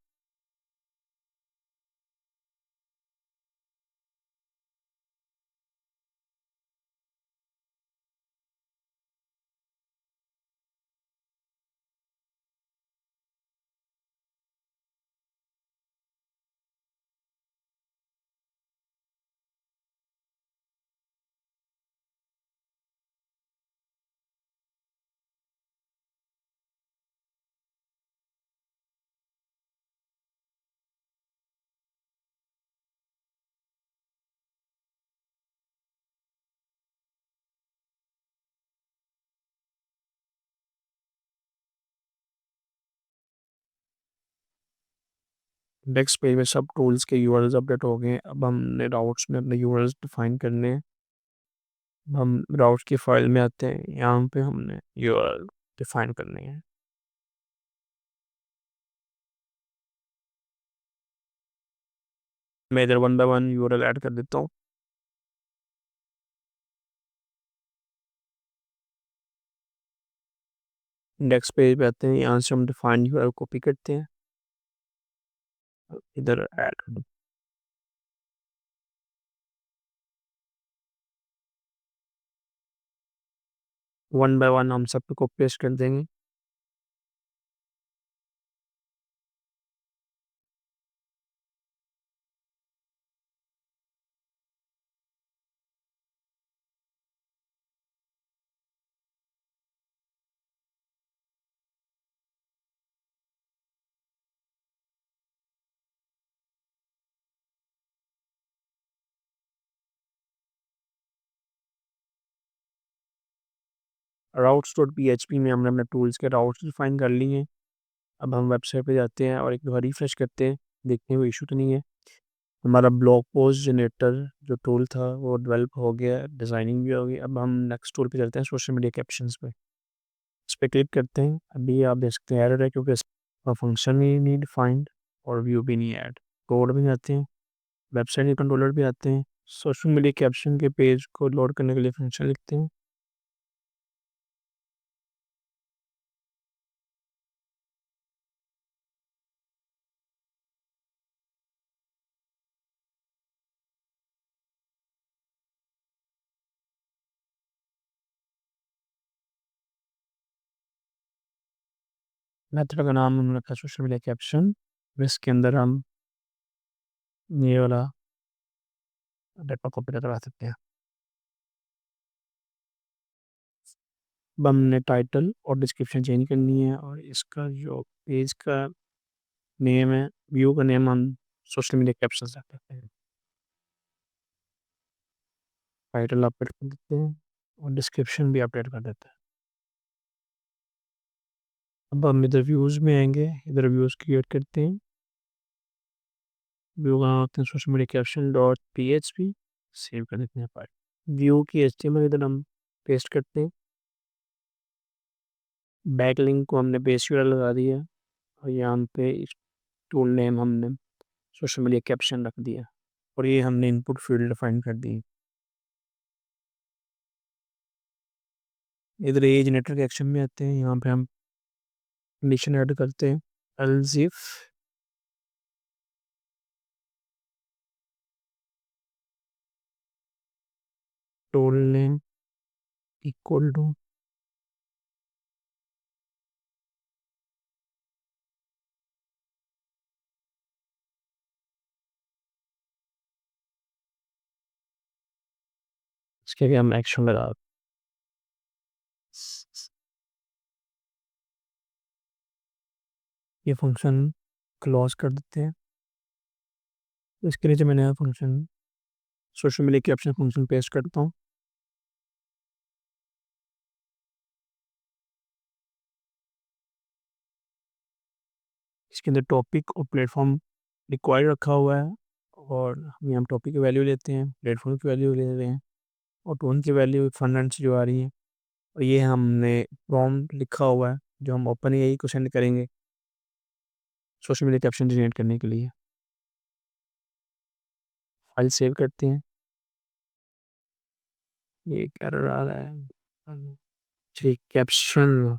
नेक्स्ट पेज में सब टूल्स के यूआरएल्स अपडेट हो गए हैं। अब हमने राउट्स में अपने यूआरएल्स डिफाइन करने हैं। हम राउट्स की फाइल में आते हैं, यहाँ पे हमने यूआरएल डिफाइन करनी है। मैं इधर one by one URL add कर देता हूँ। नेक्स्ट पेज पे आते हैं, यहाँ से हम डिफाइन यूआरएल कॉपी करते हैं, इधर ऐड कर दो। वन बाय वन हम सब को पेस्ट कर देंगे। routes.php में हमने अपने टूल्स के राउट्स डिफाइन कर लिए हैं। अब हम वेबसाइट पे जाते हैं और एक बार रिफ्रेश करते हैं, देखते हैं कोई इशू तो नहीं है। हमारा ब्लॉग पोस्ट जनरेटर जो टूल था वो डेवलप हो गया, डिज़ाइनिंग भी हो गई। अब हम नेक्स्ट टूल पे चलते हैं, सोशल मीडिया कैप्शंस पे। इस पर क्लिक करते हैं। अभी आप देख सकते हैं एरर है क्योंकि इसका फंक्शन ही नहीं डिफाइंड और व्यू भी नहीं ऐड। कोड भी आते हैं, वेबसाइट के कंट्रोलर भी आते हैं। सोशल मीडिया कैप्शन के पेज को लोड करने के लिए फंक्शन लिखते हैं। मेथड का नाम हमने रखा सोशल मीडिया कैप्शन। इसके अंदर हम ये वाला डाटा कॉपी करवा सकते हैं। अब हमने टाइटल और डिस्क्रिप्शन चेंज करनी है और इसका जो पेज का नेम है, व्यू का नेम हम सोशल मीडिया कैप्शन रख देते हैं। टाइटल अपडेट कर देते हैं और डिस्क्रिप्शन भी अपडेट कर देते हैं। अब हम इधर व्यूज़ में आएंगे, इधर व्यूज़ क्रिएट करते हैं। व्यू कहाँ होते हैं, social media caption dot P H P, save कर देते हैं फाइल। व्यू की HTML इधर हम पेस्ट करते हैं। बैक लिंक को हमने बेस यूआरएल लगा दिया और यहाँ पे इस टूल नेम हमने सोशल मीडिया कैप्शन रख दिया और ये हमने इनपुट फील्ड डिफाइन कर दी। इधर ये जनरेटर के एक्शन में आते हैं, यहाँ पे हम कंडीशन ऐड करते हैं, else if tool name equal to इसके आगे हम एक्शन लगा। ये फंक्शन क्लोज कर देते हैं। इसके नीचे मैंने यहाँ function social media caption function paste करता हूँ। इसके अंदर टॉपिक और प्लेटफॉर्म रिक्वायर्ड रखा हुआ है और हम टॉपिक की वैल्यू लेते हैं, प्लेटफॉर्म की वैल्यू ले रहे हैं और टोन की वैल्यू फ्रंट एंड से जो आ रही है। और ये हमने प्रॉम्प्ट लिखा हुआ है जो हम ओपन एआई को सेंड करेंगे सोशल मीडिया कैप्शन जनरेट करने के लिए। फाइल सेव करते हैं। ये एरर आ रहा है, ठीक कैप्शन,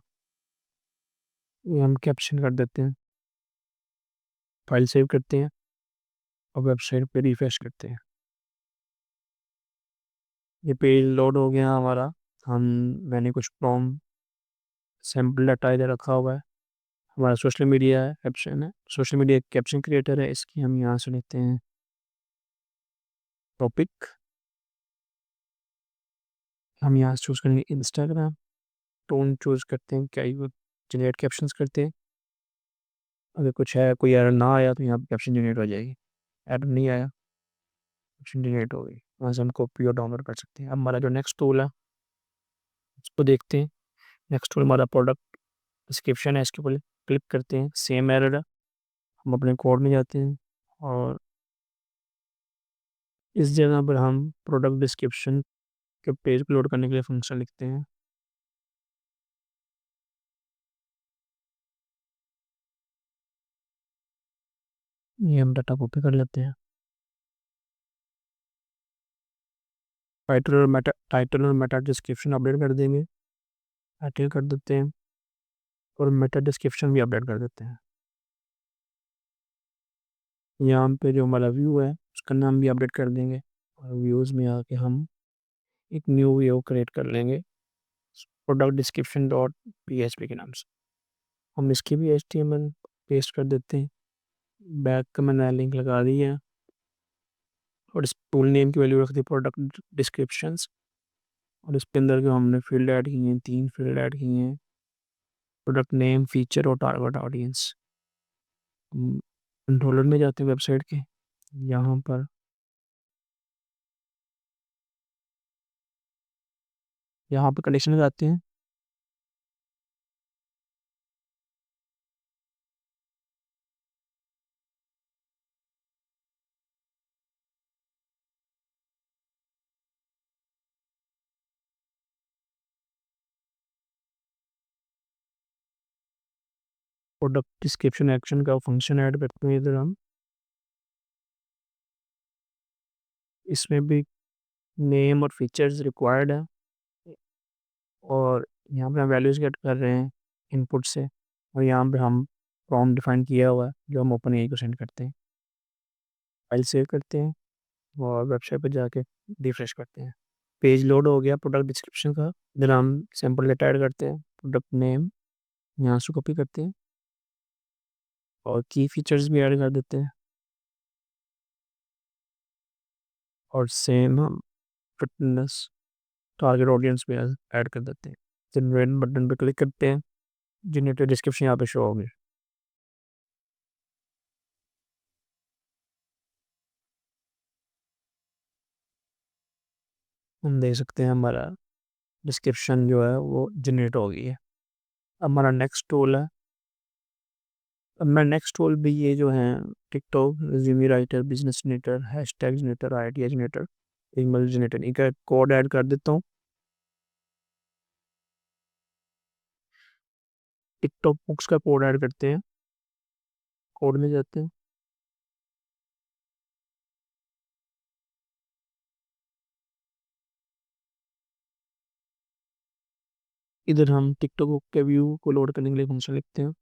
ये हम कैप्शन कर देते हैं। फाइल सेव करते हैं और वेबसाइट पे रिफ्रेश करते हैं। ये पेज लोड हो गया हमारा। हम मैंने कुछ प्रॉम्प्ट सैम्पल डाटा इधर रखा हुआ है। हमारा सोशल मीडिया कैप्शन है, सोशल मीडिया कैप्शन क्रिएटर है, इसकी हम यहाँ से लेते हैं टॉपिक। हम यहाँ से चूज़ करेंगे इंस्टाग्राम। टोन चूज़ करते हैं, क्या ये जनरेट कैप्शंस करते हैं। अगर कुछ है, कोई एरर ना आया तो यहाँ पे कैप्शन जनरेट हो जाएगी। एरर नहीं आया, कैप्शन जनरेट हो गई। वहाँ से हम कॉपी और डाउनलोड कर सकते हैं। अब हमारा जो नेक्स्ट टूल है उसको देखते हैं। नेक्स्ट टूल हमारा प्रोडक्ट डिस्क्रिप्शन है, इसके ऊपर क्लिक करते हैं। सेम एरर है, हम अपने कोड में जाते हैं और इस जगह पर हम प्रोडक्ट डिस्क्रिप्शन के पेज को लोड करने के लिए फंक्शन लिखते हैं। ये हम डाटा कॉपी कर लेते हैं। टाइटल और मेटा डिस्क्रिप्शन अपडेट कर देंगे, टाइटल कर देते हैं और मेटा डिस्क्रिप्शन भी अपडेट कर देते हैं। यहाँ पे जो हमारा व्यू है उसका नाम भी अपडेट कर देंगे और व्यूज़ में आके हम एक न्यू व्यू क्रिएट कर लेंगे प्रोडक्ट डिस्क्रिप्शन डॉट PHP के नाम से। हम इसकी भी HTML पेस्ट कर देते हैं। बैक का मैंने लिंक लगा दी है और इस टूल नेम की वैल्यू रख दी प्रोडक्ट डिस्क्रिप्शंस और इसके अंदर जो हमने फील्ड ऐड की हैं, 3 फील्ड ऐड की हैं, प्रोडक्ट नेम, फीचर और टारगेट ऑडियंस। कंट्रोलर में जाते हैं वेबसाइट के, यहाँ पर कंडीशन लगाते हैं। प्रोडक्ट डिस्क्रिप्शन एक्शन का फंक्शन ऐड करते हैं इधर हम। इसमें भी नेम और फीचर्स रिक्वायर्ड है और यहाँ पे हम वैल्यूज गेट कर रहे हैं इनपुट से और यहाँ पे हम प्रॉम्प्ट डिफाइन किया हुआ है जो हम ओपन एआई को सेंड करते हैं। फाइल सेव करते हैं और वेबसाइट पर जाके रिफ्रेश करते हैं। पेज लोड हो गया प्रोडक्ट डिस्क्रिप्शन का। इधर हम सैम्पल डेटा ऐड करते हैं, प्रोडक्ट नेम यहाँ से कॉपी करते हैं और की फीचर्स भी ऐड कर देते हैं और सेम हम फिटनेस टारगेट ऑडियंस भी ऐड कर देते हैं। जनरेट बटन पे क्लिक करते हैं, जनरेटेड डिस्क्रिप्शन यहाँ पे शो होगी। हम देख सकते हैं हमारा डिस्क्रिप्शन जो है वो जनरेट हो गई है। हमारा नेक्स्ट टूल है, अब मैं नेक्स्ट टूल भी ये जो है TikTok, resume writer, business generator, hashtag generator, idea generator, email generator, इनका कोड ऐड कर देता हूँ। टिकटॉक बुक्स का कोड ऐड करते हैं, कोड में जाते हैं। इधर हम टिकटॉक बुक के व्यू को लोड करने के लिए फंक्शन लिखते हैं।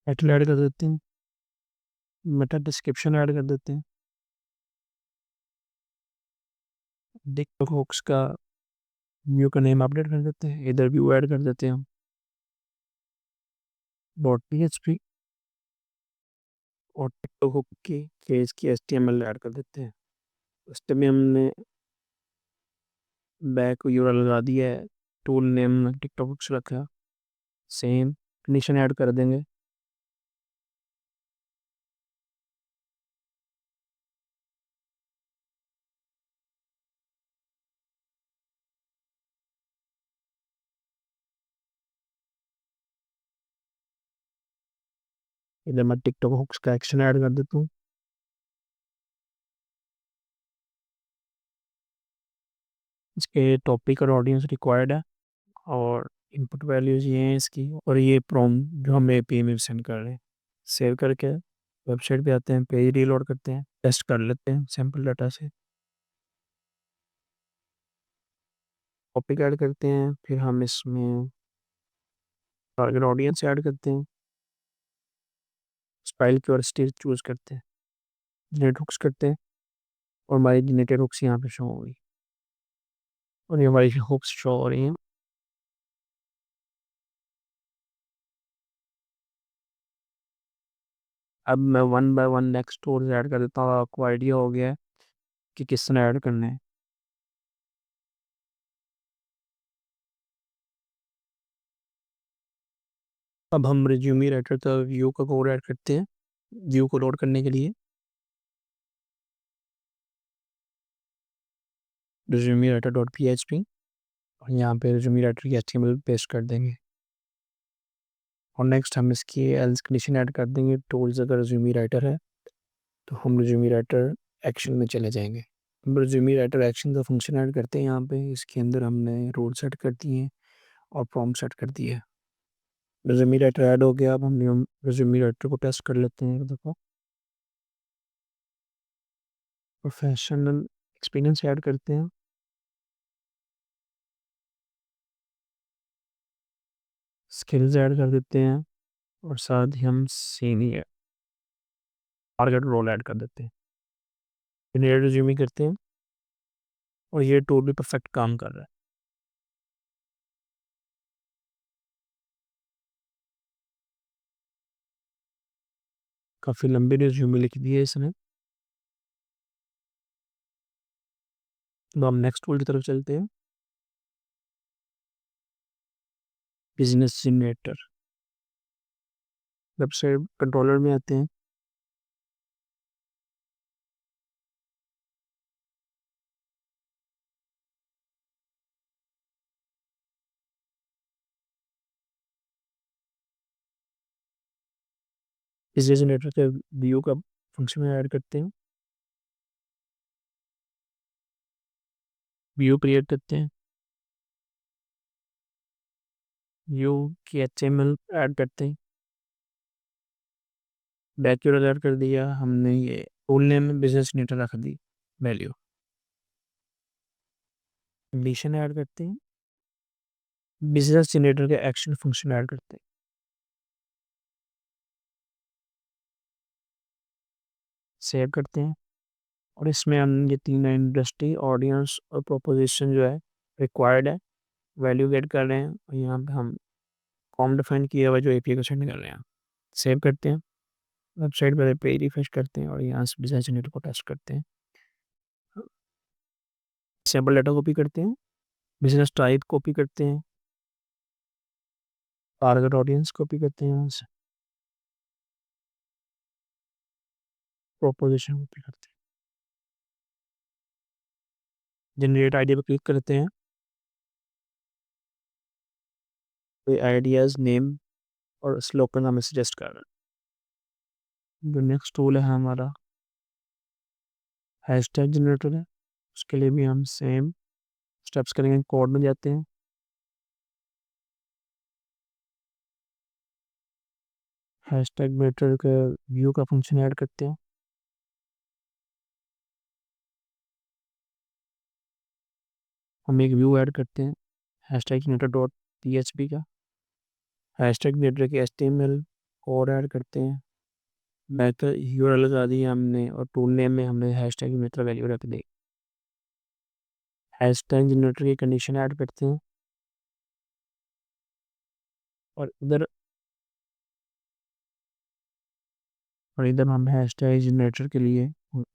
टाइटल ऐड कर देते हैं, मेटा डिस्क्रिप्शन ऐड कर देते हैं, टिकटॉक बुक्स का व्यू का नेम अपडेट कर देते हैं, इधर व्यू ऐड कर देते हैं हम डॉट PHP और टिकटॉक हुक की केस की HTML ऐड कर देते हैं। उस में हमने बैक यूआरएल लगा दिया है, टूल नेम टिकटॉक बुक्स रखा, सेम कंडीशन ऐड कर देंगे। इधर मैं टिकटॉक हुक्स का एक्शन ऐड कर देता हूँ। इसके टॉपिक और ऑडियंस रिक्वायर्ड है और इनपुट वैल्यूज ये हैं इसकी और ये प्रॉम्प्ट जो हम एपीआई में सेंड कर रहे हैं। सेव करके वेबसाइट पे आते हैं, पेज रीलोड करते हैं, टेस्ट कर लेते हैं सैम्पल डाटा से, टॉपिक ऐड करते हैं, फिर हम इसमें टारगेट ऑडियंस ऐड करते हैं, स्टाइल की और स्टेज चूज करते हैं, जनरेट हुक्स करते हैं और हमारी जनरेटेड हुक्स यहाँ पे शो होगी और ये हमारी हुक्स शो हो रही हैं। अब मैं one by one next stores add कर देता हूँ, आपको आइडिया हो गया है कि किस तरह ऐड करने हैं। अब हम रिज्यूमे राइटर का व्यू का कोड ऐड करते हैं व्यू को लोड करने के लिए। रिज्यूमे राइटर डॉट PHP और यहाँ पे रिज्यूमे राइटर की HTML पेस्ट कर देंगे और नेक्स्ट हम इसकी एल्स कंडीशन ऐड कर देंगे। टूल्स अगर रिज्यूमे राइटर है तो हम रिज्यूमे राइटर एक्शन में चले जाएंगे। हम रिज्यूमे राइटर एक्शन का फंक्शन ऐड करते हैं। यहाँ पे इसके अंदर हमने रोल सेट कर दिए हैं और प्रॉम्प्ट सेट कर दिए। रिज्यूमे राइटर ऐड हो गया। अब हम रिज्यूमे राइटर को टेस्ट कर लेते हैं एक दफ़ा। प्रोफेशनल एक्सपीरियंस ऐड करते हैं। स्किल्स ऐड कर देते हैं और साथ ही हम सीनियर टारगेट रोल ऐड कर देते हैं। जनरेट रिज्यूमे करते हैं और ये टूल भी परफेक्ट काम कर रहा है। काफ़ी लंबी रिज्यूमे लिख दी है इसने। तो हम नेक्स्ट टूल की तरफ चलते हैं। बिजनेस जनरेटर वेबसाइट कंट्रोलर में आते हैं। बिजनेस जनरेटर के व्यू का फंक्शन ऐड करते हैं। व्यू क्रिएट करते हैं। व्यू की HTML ऐड करते हैं। बैक ऐड कर दिया हमने। ये टूल नेम में बिजनेस जनरेटर रख दी वैल्यू। कंडीशन ऐड करते हैं। बिजनेस जनरेटर के एक्शन फंक्शन ऐड करते हैं। सेव करते हैं और इसमें हम ये तीन इंडस्ट्री ऑडियंस और प्रोपोजिशन जो है रिक्वायर्ड है वैल्यू गेट कर रहे हैं और यहाँ पे हम कॉम डिफाइन किया हुआ जो API को सेंड कर रहे हैं। सेव करते हैं। वेबसाइट पर पेज रिफ्रेश करते हैं और यहाँ से बिजनेस जनरेटर को टेस्ट करते हैं। सैम्पल डाटा कॉपी करते हैं। बिजनेस टाइप कॉपी करते हैं। टारगेट ऑडियंस कॉपी करते हैं। यहाँ से प्रोपोजिशन कॉपी करते हैं। जनरेट आइडिया पर क्लिक करते हैं। कोई आइडियाज़ नेम और स्लोगन हमें सजेस्ट कर रहा है। जो नेक्स्ट टूल है हमारा हैशटैग जनरेटर है। उसके लिए भी हम सेम स्टेप्स करेंगे। कोड में जाते हैं। हैशटैग जनरेटर का व्यू का फंक्शन ऐड करते हैं। हम एक व्यू ऐड करते हैं हैशटैग जनरेटर डॉट PHP का। हैशटैग जनरेटर के HTML कोड ऐड करते हैं। मेथड URL लगा दी हमने और टूल नेम में हमने हैशटैग जनरेटर वैल्यू रख दी। हैशटैग जनरेटर की कंडीशन ऐड करते हैं और इधर हम हैशटैग जनरेटर के लिए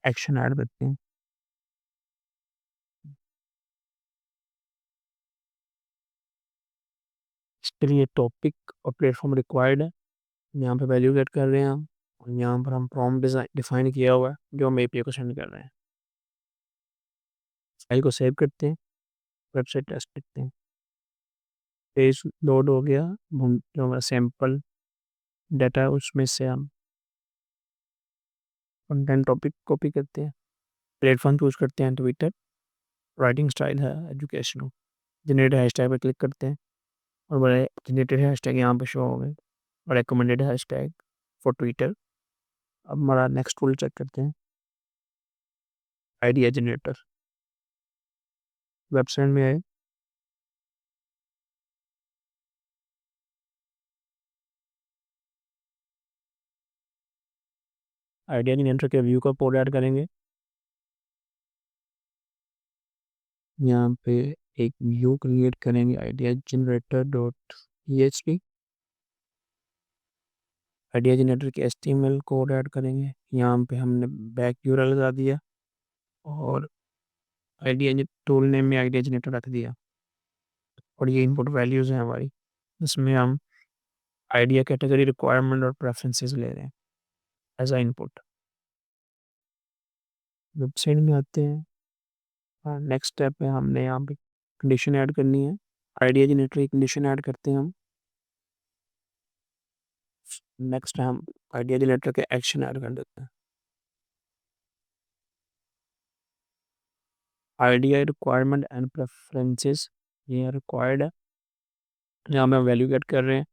एक्शन ऐड करते हैं। इसके लिए टॉपिक और प्लेटफॉर्म रिक्वायर्ड है। यहाँ पे वैल्यू गेट कर रहे हैं हम और यहाँ पर हम प्रॉम्प्ट डिफाइन किया हुआ है जो हम API को सेंड कर रहे हैं। फाइल को सेव करते हैं। वेबसाइट टेस्ट करते हैं। पेज लोड हो गया। जो हमारा सैम्पल डाटा है उसमें से हम कंटेंट टॉपिक कॉपी करते हैं। प्लेटफॉर्म चूज करते हैं ट्विटर। राइटिंग स्टाइल है एजुकेशनल। जनरेट हैशटैग पर क्लिक करते हैं और बड़े जनरेटेड हैशटैग यहाँ पे शो हो गए और रिकमेंडेड हैशटैग फॉर ट्विटर। अब हमारा नेक्स्ट टूल चेक करते हैं आइडिया जनरेटर। वेबसाइट में आए। आइडिया जनरेटर के व्यू का कोड ऐड करेंगे। यहाँ पे एक व्यू क्रिएट करेंगे idea generator dot PHP। Idea generator के HTML कोड ऐड करेंगे। यहाँ पे हमने बैक URL लगा दिया और आइडिया टूल नेम में आइडिया जनरेटर रख दिया और ये इनपुट वैल्यूज़ हैं हमारी। इसमें हम आइडिया कैटेगरी रिक्वायरमेंट और प्रेफरेंसेस ले रहे हैं एज आ इनपुट। वेबसाइट में आते हैं। नेक्स्ट स्टेप है हमने यहाँ पे कंडीशन ऐड करनी है। आइडिया जनरेटर की कंडीशन ऐड करते हैं हम। नेक्स्ट हम आइडिया जनरेटर के एक्शन ऐड कर देते हैं। आइडिया रिक्वायरमेंट एंड प्रेफरेंसेस ये रिक्वायर्ड है, यहाँ में वैल्यू गेट कर रहे हैं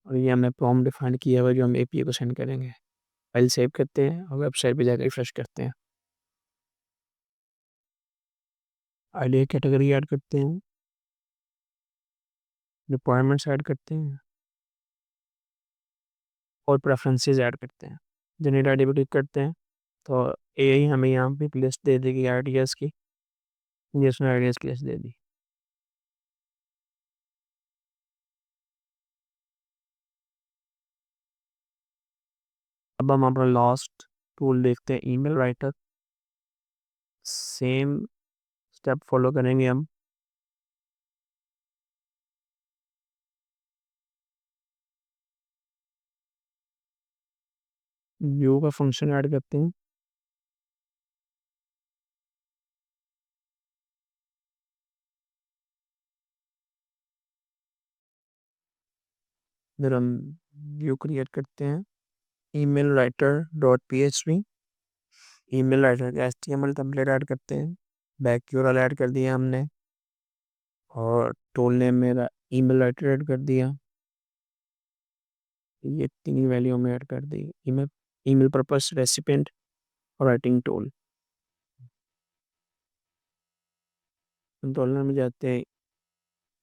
और ये हमने प्रॉम्प्ट डिफाइन किया हुआ है जो हम एपीआई को सेंड करेंगे। फाइल सेव करते हैं और वेबसाइट पे जाकर रिफ्रेश करते हैं। आइडिया कैटेगरी ऐड करते हैं, रिक्वायरमेंट्स ऐड करते हैं और प्रेफरेंसेस ऐड करते हैं। जनरेट आइडिया पे क्लिक करते हैं तो एआई हमें यहाँ पे लिस्ट दे देगी आइडियाज़ की, जिसने आइडियाज़ की लिस्ट दे दी। अब हम अपना लास्ट टूल देखते हैं, email writer. Same step follow करेंगे हम। व्यू का फंक्शन ऐड करते हैं। फिर हम व्यू क्रिएट करते हैं, email writer dot PHP। Email writer का HTML टेम्पलेट ऐड करते हैं। बैक यूआरएल ऐड कर दिया हमने और टूल नेम मेरा ईमेल राइटर ऐड कर दिया। ये तीन वैल्यू में ऐड कर दी। ईमेल ईमेल पर्पस, रेसिपिएंट और राइटिंग टूल। कंट्रोलर में जाते हैं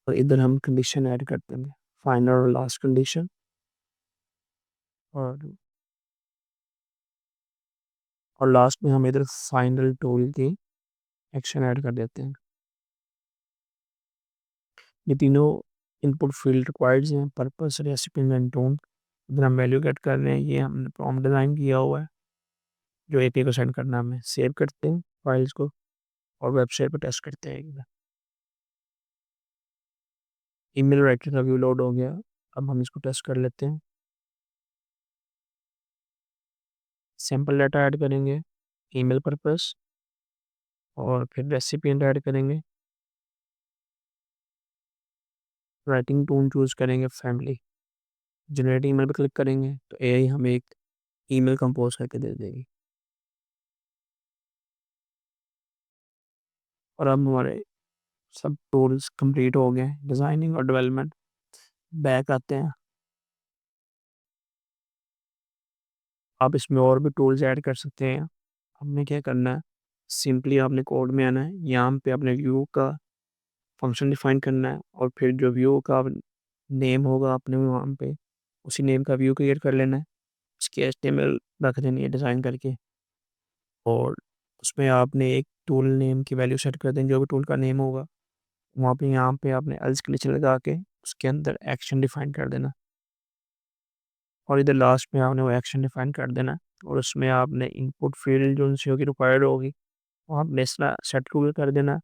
और इधर हम कंडीशन ऐड करते हैं, फाइनल और लास्ट कंडीशन। और लास्ट में हम इधर फाइनल टूल की एक्शन ऐड कर देते हैं। ये तीनों इनपुट फील्ड रिक्वायर्ड हैं, पर्पस, रेसिपिएंट एंड टोन। इधर हम वैल्यू गेट कर रहे हैं, ये हमने प्रॉम्प्ट डिज़ाइन किया हुआ है जो एपीआई को सेंड करना है हमें। सेव करते हैं फाइल्स को और वेबसाइट पर टेस्ट करते हैं। ईमेल राइटर का व्यू लोड हो गया, अब हम इसको टेस्ट कर लेते हैं। सैम्पल डाटा ऐड करेंगे, ईमेल पर्पस और फिर रेसिपिएंट ऐड करेंगे। राइटिंग टोन चूज़ करेंगे फैमिली। जनरेट ईमेल पर क्लिक करेंगे तो एआई हमें एक ईमेल कंपोज करके दे देगी। और अब हमारे सब टूल्स कंप्लीट हो गए, डिज़ाइनिंग और डेवलपमेंट। बैक आते हैं। आप इसमें और भी टूल्स ऐड कर सकते हैं। हमने क्या करना है, सिंपली आपने कोड में आना है, यहाँ पे अपने व्यू का फंक्शन डिफाइन करना है और फिर जो व्यू का नेम होगा आपने वहाँ पे उसी नेम का व्यू क्रिएट कर लेना है। उसकी HTML रख देनी है डिज़ाइन करके और उसमें आपने एक टूल नेम की वैल्यू सेट कर देनी, जो भी टूल का नेम होगा वहाँ पे यहाँ पे आपने एल्स कंडीशन लगा के उसके अंदर एक्शन डिफाइन कर देना और इधर लास्ट में आपने वो एक्शन डिफाइन कर देना और उसमें आपने इनपुट फील्ड जो उनसे होगी रिक्वायर्ड होगी वो आपने इस तरह सेट कर देना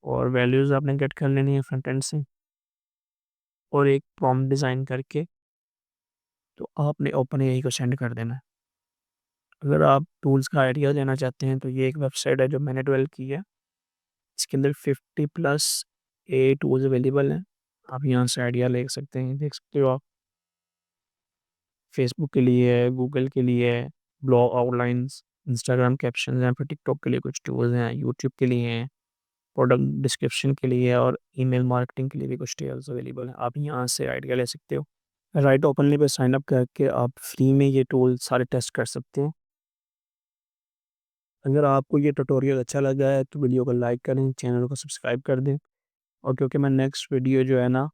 और वैल्यूज़ आपने गेट कर लेनी है फ्रंट एंड से और एक प्रॉम्प्ट डिज़ाइन करके तो आपने ओपन एआई को सेंड कर देना है। अगर आप टूल्स का आइडिया लेना चाहते हैं तो ये एक वेबसाइट है जो मैंने डेवलप की है। इसके अंदर 50+ ए टूल्स अवेलेबल हैं। आप यहाँ से आइडिया ले सकते हैं, देख सकते हो आप। फेसबुक के लिए है, गूगल के लिए है, ब्लॉग आउटलाइंस, इंस्टाग्राम कैप्शन हैं, फिर टिकटॉक के लिए कुछ टूल्स हैं, यूट्यूब के लिए हैं, प्रोडक्ट डिस्क्रिप्शन के लिए और ईमेल मार्केटिंग के लिए भी कुछ टूल्स अवेलेबल हैं। आप यहाँ से आइडिया ले सकते हो। राइट ओपनली पे साइन अप करके आप फ्री में ये टूल सारे टेस्ट कर सकते हैं। अगर आपको ये ट्यूटोरियल अच्छा लगा है तो वीडियो को लाइक करें, चैनल को सब्सक्राइब कर दें और क्योंकि मैं नेक्स्ट वीडियो जो है ना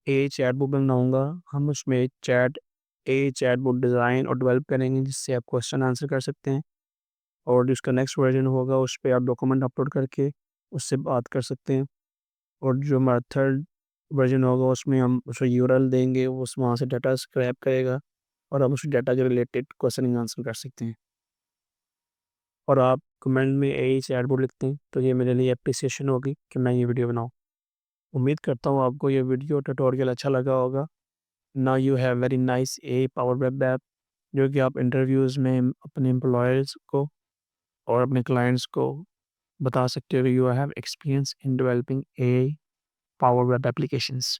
चैटबॉट बनाऊंगा, हम उसमें चैटबॉट डिज़ाइन और डेवलप करेंगे जिससे आप क्वेश्चन आंसर कर सकते हैं और जिसका नेक्स्ट वर्जन होगा उस पर आप डॉक्यूमेंट अपलोड करके उससे बात कर सकते हैं और जो हमारा थर्ड वर्जन होगा उसमें हम उसको यूआरएल देंगे, वो उस वहाँ से डाटा स्क्रैप करेगा और हम उस डाटा के रिलेटेड क्वेश्चन आंसर कर सकते हैं। और आप कमेंट में चैटबॉट लिखते हैं तो ये मेरे लिए अप्रिसिएशन होगी कि मैं ये वीडियो बनाऊँ। उम्मीद करता हूँ आपको ये वीडियो ट्यूटोरियल अच्छा लगा होगा। Now you have very nice power web app जो कि आप इंटरव्यूज़ में अपने एम्प्लॉयर्स को और अपने क्लाइंट्स को बता सकते हो कि you have experience in developing AI power web applications?